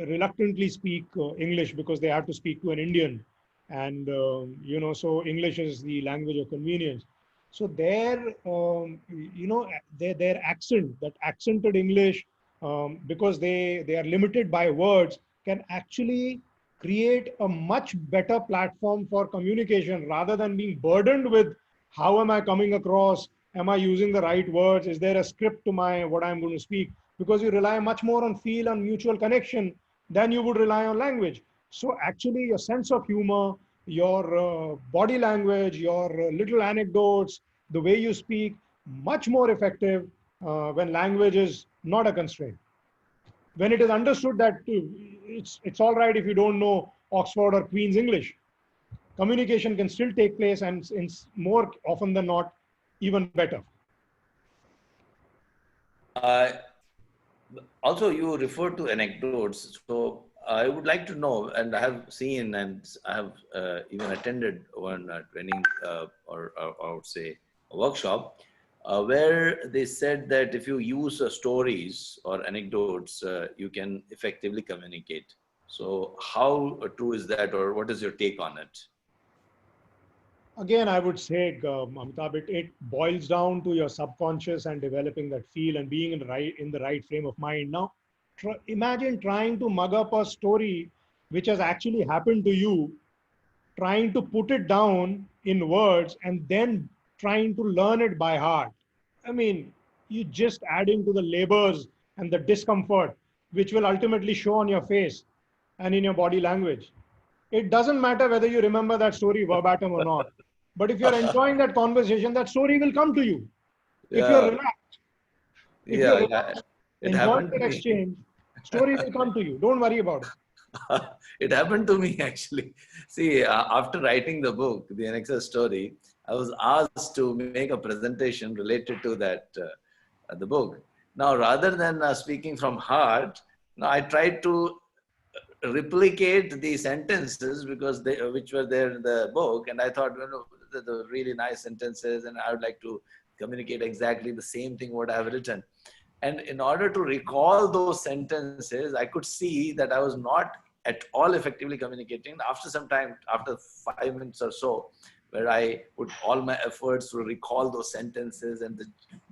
reluctantly speak English because they have to speak to an Indian. And, so English is the language of convenience. So their accent, that accented English, because they are limited by words, can actually create a much better platform for communication, rather than being burdened with, how am I coming across? Am I using the right words? Is there a script to what I'm going to speak? Because you rely much more on feel and mutual connection than you would rely on language. So actually your sense of humor, your body language, your little anecdotes, the way you speak, much more effective when language is not a constraint. When it is understood that it's all right if you don't know Oxford or Queen's English. Communication can still take place, and in more often than not, even better. Also, you referred to anecdotes. So I would like to know, and I have seen and I have even attended one training or I would say a workshop where they said that if you use stories or anecdotes, you can effectively communicate. So how true is that, or what is your take on it? Again, I would say, Amitabh, it boils down to your subconscious and developing that feel and being in the right frame of mind. Now, imagine trying to mug up a story which has actually happened to you, trying to put it down in words, and then trying to learn it by heart. I mean, you just adding to the labors and the discomfort, which will ultimately show on your face and in your body language. It doesn't matter whether you remember that story verbatim or not. But if you're enjoying that conversation, that story will come to you. If you're Yeah, relaxed, if you're yeah, relaxed, it enjoying happened to that me. exchange, story will come to you. Don't worry about it. It happened to me actually. See, after writing the book, The NXS Story, I was asked to make a presentation related to that, the book. Now, rather than speaking from heart, now I tried to replicate the sentences because they, which were there in the book, and I thought, you know, the really nice sentences, and I would like to communicate exactly the same thing what I have written. And in order to recall those sentences, I could see that I was not at all effectively communicating. After some time, after 5 minutes or so, where I put all my efforts to recall those sentences and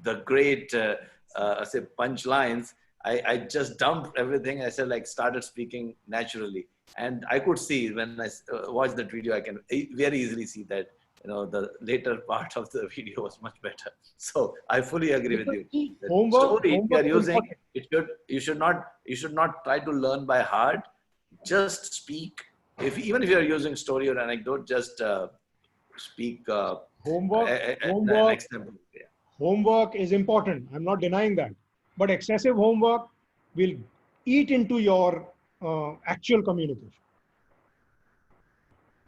the great, say, punchlines, I just dumped everything. I said, like, started speaking naturally. And I could see when I watched that video, I can very easily see that, you know, the later part of the video was much better. So I fully agree with you. The story you Homework are is using, important. you should not try to learn by heart. Just speak. If even if you are using story or anecdote, just speak Homework, an homework, example. Yeah. homework is important. I'm not denying that. But excessive homework will eat into your actual communication.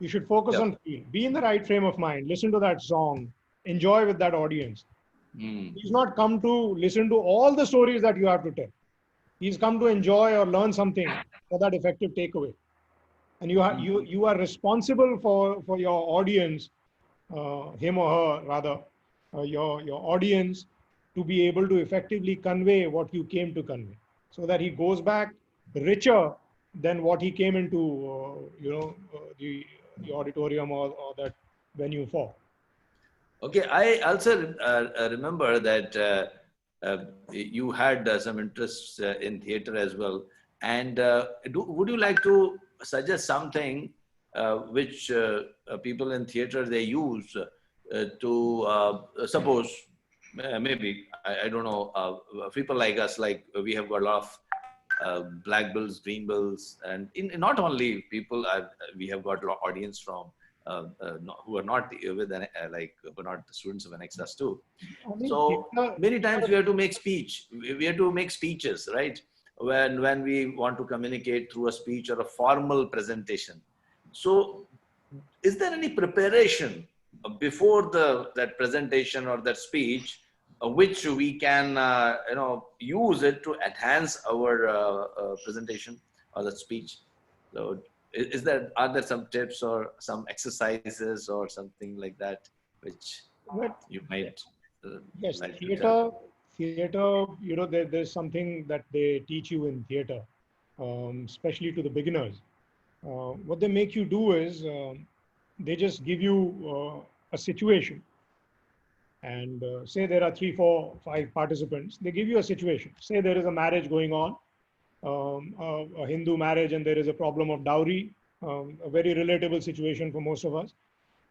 You should focus Yep. on feel. Be in the right frame of mind. Listen to that song. Enjoy with that audience. Mm. He's not come to listen to all the stories that you have to tell. He's come to enjoy or learn something for that effective takeaway. And you are responsible for your audience, him or her rather, your audience, to be able to effectively convey what you came to convey, so that he goes back richer than what he came into, the auditorium or that venue for. Okay, I also remember that you had some interests in theater as well. And would you like to suggest something which people in theater they use to suppose maybe I don't know people like us, like we have got a lot of black bills, green bills, and not only people, we have got a lot audience from who are not with like who are not students of an NXS too. I mean, So theater, many times we have to make speech. We have to make speeches, right? When we want to communicate through a speech or a formal presentation. So, is there any preparation before that presentation or that speech, which we can use it to enhance our presentation or the speech? So, are there some tips or some exercises or something like that which but you might yes, like to tell? theater, there's something that they teach you in theater, especially to the beginners. What they make you do is, they just give you a situation, and say there are 3, 4, 5 participants. They give you a situation. Say there is a marriage going on, a Hindu marriage, and there is a problem of dowry, a very relatable situation for most of us,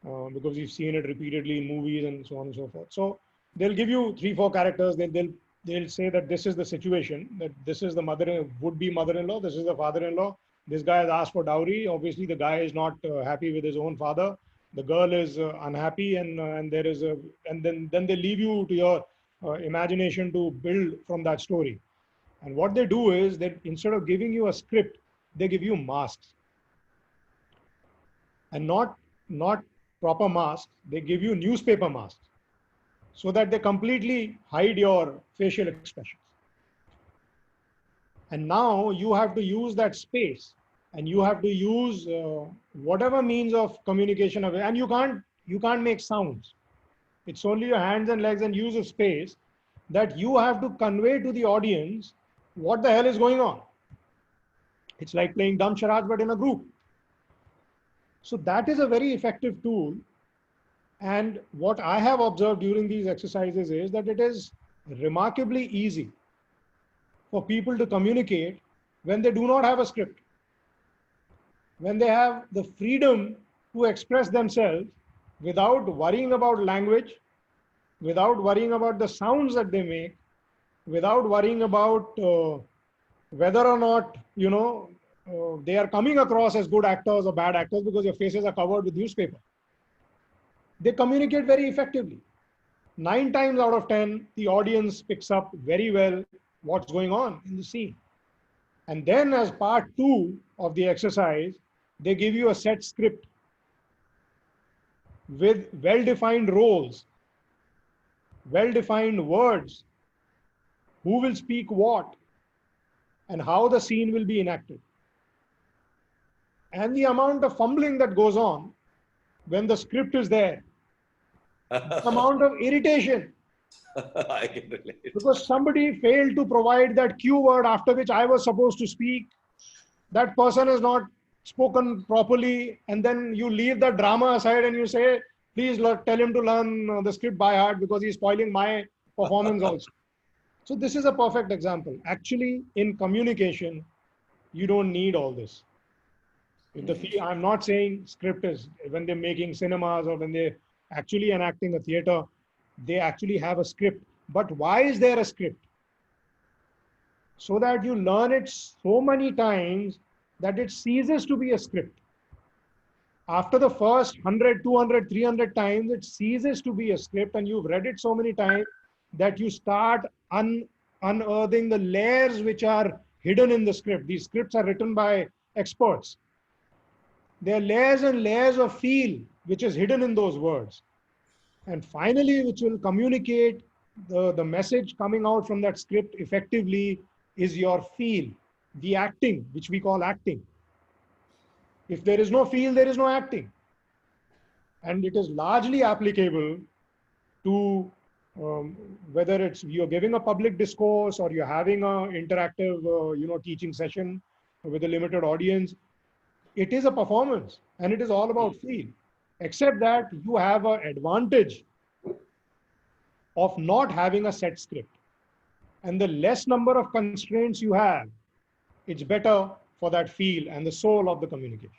because we've seen it repeatedly in movies and so on and so forth. So they'll give you 3, 4 characters. They'll say that this is the situation, that this is the would-be mother-in-law, this is the father-in-law. This guy has asked for dowry. Obviously, the guy is not happy with his own father. The girl is unhappy, and there is a and then they leave you to your imagination to build from that story. And what they do is that instead of giving you a script, they give you masks. and not proper masks. They give you newspaper masks so that they completely hide your facial expressions. And now you have to use that space, and you have to use whatever means of communication available. And you can't make sounds. It's only your hands and legs and use of space that you have to convey to the audience what the hell is going on. It's like playing dumb charades, but in a group. So that is a very effective tool. And what I have observed during these exercises is that it is remarkably easy for people to communicate when they do not have a script, when they have the freedom to express themselves without worrying about language, without worrying about the sounds that they make, without worrying about whether or not, they are coming across as good actors or bad actors because your faces are covered with newspaper. They communicate very effectively. 9 times out of 10, the audience picks up very well what's going on in the scene. And then as part 2 of the exercise, they give you a set script with well-defined roles, well-defined words, who will speak what, and how the scene will be enacted. And the amount of fumbling that goes on when the script is there, the amount of irritation, I can relate. because somebody failed to provide that cue word after which I was supposed to speak. That person has not spoken properly, and then you leave the drama aside and you say, please tell him to learn the script by heart because he's spoiling my performance also. So this is a perfect example. Actually, in communication, you don't need all this. I'm not saying script is, when they're making cinemas or when they're actually enacting a theater, they actually have a script. But why is there a script? So that you learn it so many times that it ceases to be a script. After the first 100, 200, 300 times, it ceases to be a script, and you've read it so many times that you start unearthing the layers which are hidden in the script. These scripts are written by experts. There are layers and layers of feel which is hidden in those words. And finally, which will communicate the message coming out from that script effectively is your feel, the acting, which we call acting. If there is no feel, there is no acting. And it is largely applicable to whether it's you're giving a public discourse or you're having an interactive, teaching session with a limited audience. It is a performance, and it is all about feel, except that you have an advantage of not having a set script. And the less number of constraints you have, it's better for that feel and the soul of the communication.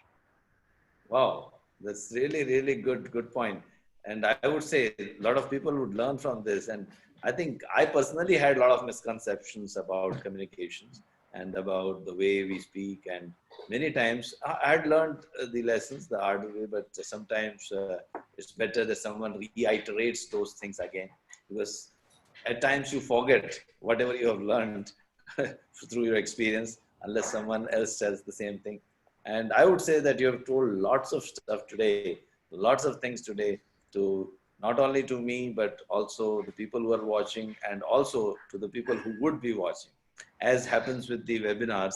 Wow, that's really, really good point. And I would say a lot of people would learn from this. And I think I personally had a lot of misconceptions about communications and about the way we speak. And many times I had learned the lessons the hard way, but sometimes it's better that someone reiterates those things again, because at times you forget whatever you have learned through your experience, unless someone else says the same thing. And I would say that you have told lots of stuff today, lots of things today, to not only to me, but also the people who are watching, and also to the people who would be watching. As happens with the webinars,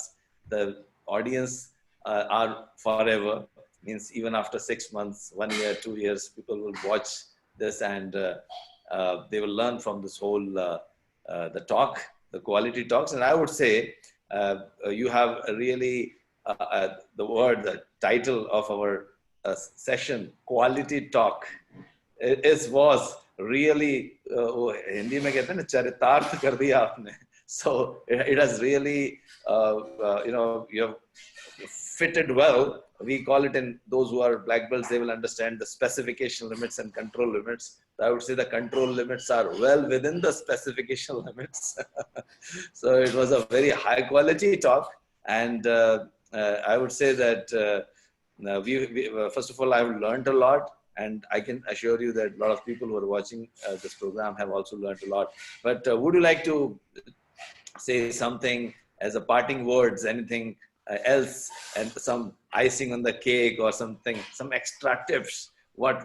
the audience are forever, means even after 6 months, 1 year, 2 years, people will watch this, and they will learn from this whole, the talk, the quality talks. And I would say you have a really, the title of our session, Quality Talk, was really, Hindi mein kehte hain na, charitarth kar diya aapne. So it has really, you have fitted well. We call it, in those who are black belts, they will understand the specification limits and control limits. I would say the control limits are well within the specification limits. So it was a very high quality talk. And I would say that first of all, I've learned a lot. And I can assure you that a lot of people who are watching this program have also learned a lot. But would you like to say something as a parting words, anything else, and some icing on the cake or something, some extra tips, what,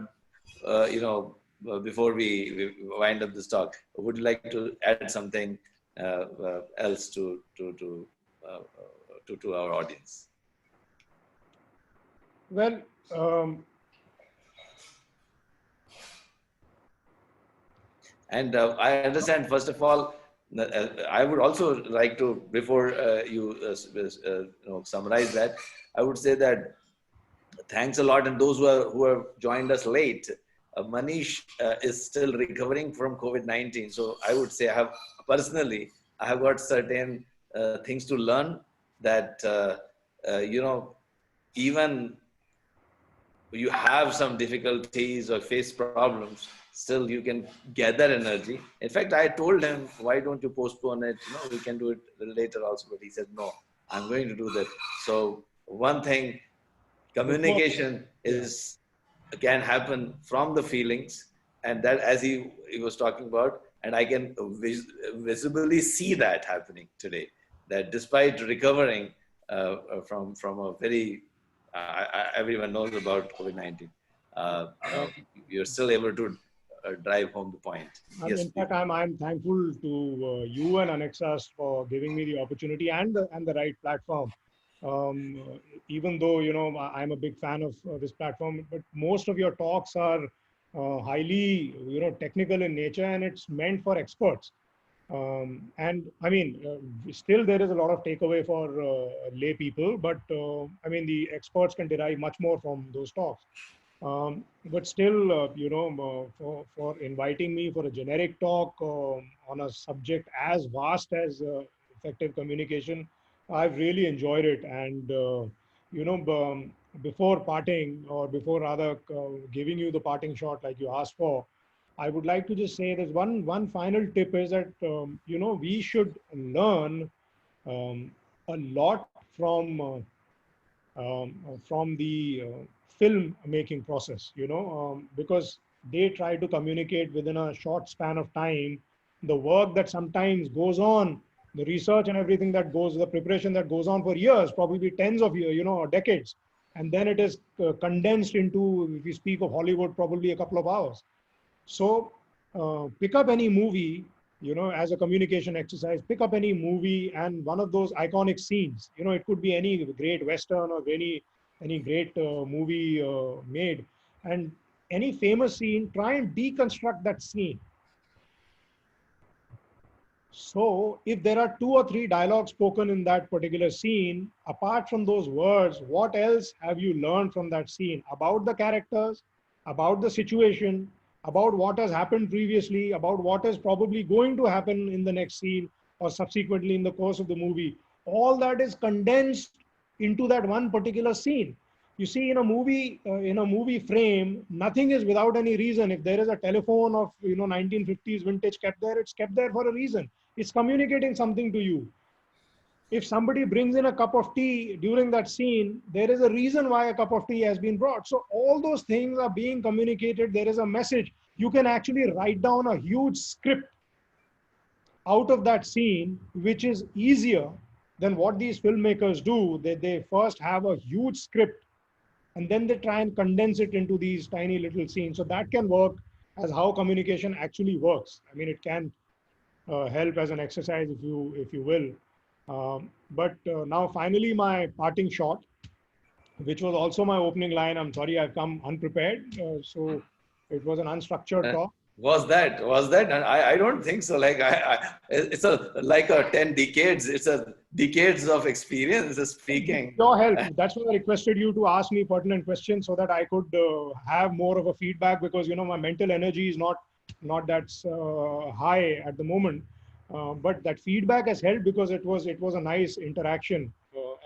before we wind up this talk, would you like to add something else uh, to our audience? Well, And I understand, first of all, I would also like to, before summarize that, I would say that thanks a lot. And those who have joined us late, Manish is still recovering from COVID-19. So I would say I have got certain things to learn that, even you have some difficulties or face problems, still you can gather energy. In fact, I told him, why don't you postpone it? We can do it later also. But he said, no, I'm going to do that. So one thing, communication can happen from the feelings, and that, as he was talking about, and I can visibly see that happening today, that despite recovering from a very everyone knows about COVID-19. You're still able to drive home the point. Yes, in fact, I'm thankful to you and Anexas for giving me the opportunity and the right platform. Even though I'm a big fan of this platform, but most of your talks are highly technical in nature, and it's meant for experts. And I mean, still there is a lot of takeaway for lay people, but I mean, the experts can derive much more from those talks. But still, for inviting me for a generic talk on a subject as vast as effective communication, I've really enjoyed it. And, before parting, or before rather giving you the parting shot like you asked for, I would like to just say there's one final tip is that, we should learn a lot from the film making process, because they try to communicate within a short span of time. The work that sometimes goes on, the research and everything that goes, the preparation that goes on for years, probably tens of years, or decades. And then it is condensed into, if we speak of Hollywood, probably a couple of hours. So pick up any movie, as a communication exercise, pick up any movie and one of those iconic scenes. It could be any great Western or any great movie made. And any famous scene, try and deconstruct that scene. So if there are 2 or 3 dialogues spoken in that particular scene, apart from those words, what else have you learned from that scene about the characters, about the situation, about what has happened previously, about what is probably going to happen in the next scene or subsequently in the course of the movie? All that is condensed into that one particular scene. You see, in a movie frame, nothing is without any reason. If there is a telephone of 1950s vintage kept there, it's kept there for a reason. It's communicating something to you. If somebody brings in a cup of tea during that scene, there is a reason why a cup of tea has been brought. So all those things are being communicated. There is a message. You can actually write down a huge script out of that scene, which is easier than what these filmmakers do. They first have a huge script and then they try and condense it into these tiny little scenes. So that can work as how communication actually works. I mean, it can help as an exercise, if you will. But now finally my parting shot, which was also my opening line. I'm sorry I've come unprepared. So it was an unstructured talk. Was that? And I don't think so. Like it's like a 10 decades. It's a decades of experience speaking. Your help. That's why I requested you to ask me pertinent questions so that I could have more of a feedback, because my mental energy is not that high at the moment. But that feedback has helped because it was a nice interaction,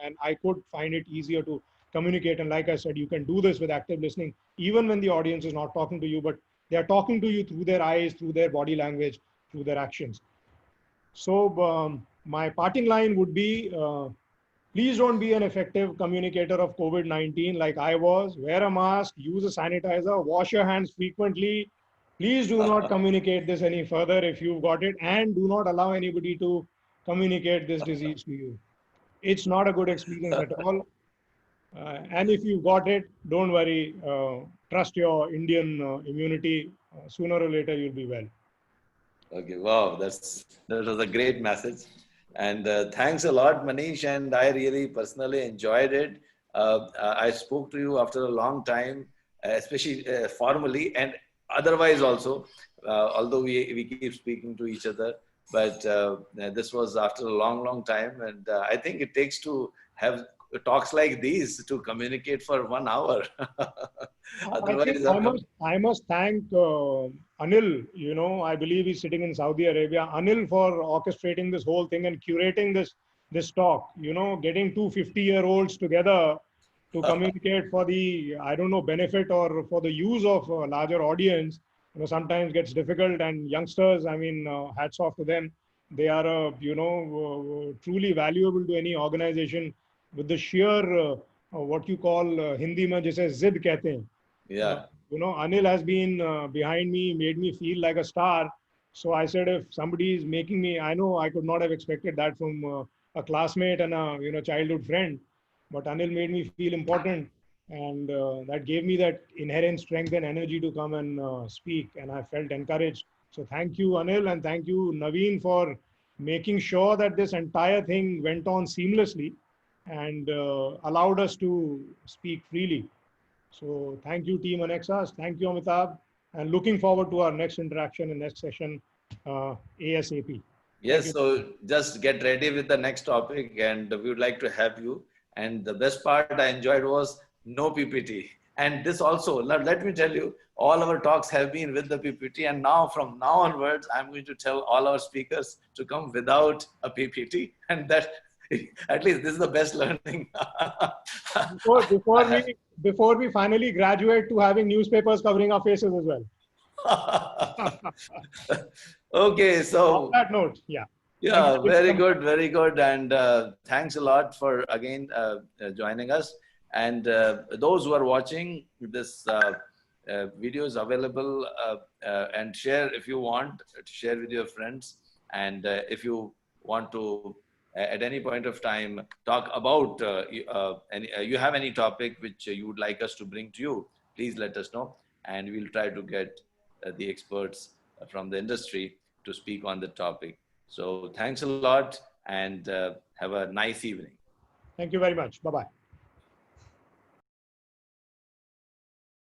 and I could find it easier to communicate. And like I said, you can do this with active listening, even when the audience is not talking to you, but they are talking to you through their eyes, through their body language, through their actions. So my parting line would be, please don't be an effective communicator of COVID-19 like I was. Wear a mask, use a sanitizer, wash your hands frequently. Please do not communicate this any further if you've got it, and do not allow anybody to communicate this disease to you. it's not a good experience at all. And if you got it, don't worry. Trust your Indian immunity. Sooner or later, you'll be well. Okay, wow, that was a great message, and thanks a lot, Manish. And I really personally enjoyed it. I spoke to you after a long time, especially formally and otherwise also. Although we keep speaking to each other, but this was after a long time, and I think it takes to have talks like these to communicate for 1 hour. I think Otherwise, I must thank Anil. I believe he's sitting in Saudi Arabia. Anil for orchestrating this whole thing and curating this talk. Getting two 50-year-olds together to communicate for the, I don't know, benefit or for the use of a larger audience. Sometimes gets difficult. And youngsters, I mean, hats off to them. They are truly valuable to any organization with the sheer what you call Hindi mein jise zid kehte hain. Uh, yeah. Anil has been behind me, made me feel like a star. So I said, if somebody is making me, I know I could not have expected that from a classmate and a childhood friend, but Anil made me feel important, and that gave me that inherent strength and energy to come and speak, and I felt encouraged. So thank you, Anil, and thank you, Naveen, for making sure that this entire thing went on seamlessly and allowed us to speak freely. So thank you, Team Annexas. Thank you, Amitabh. And looking forward to our next interaction and next session ASAP. Thank Yes, you. so just get ready with the next topic, and we would like to have you. And the best part I enjoyed was no PPT. And this also, let me tell you, all our talks have been with the PPT. And now, from now onwards, I'm going to tell all our speakers to come without a PPT. And that, at least, this is the best learning. Before, I before have. we before we finally graduate to having newspapers covering our faces as well. Okay, On so that note, yeah. Thank yeah, you. very good, very good. And thanks a lot for again joining us. And those who are watching this video is available and share if you want to share with your friends. And if you want to, at any point of time, talk about you have any topic which you would like us to bring to you, please let us know. And we'll try to get the experts from the industry to speak on the topic. So thanks a lot and have a nice evening. Thank you very much. Bye bye.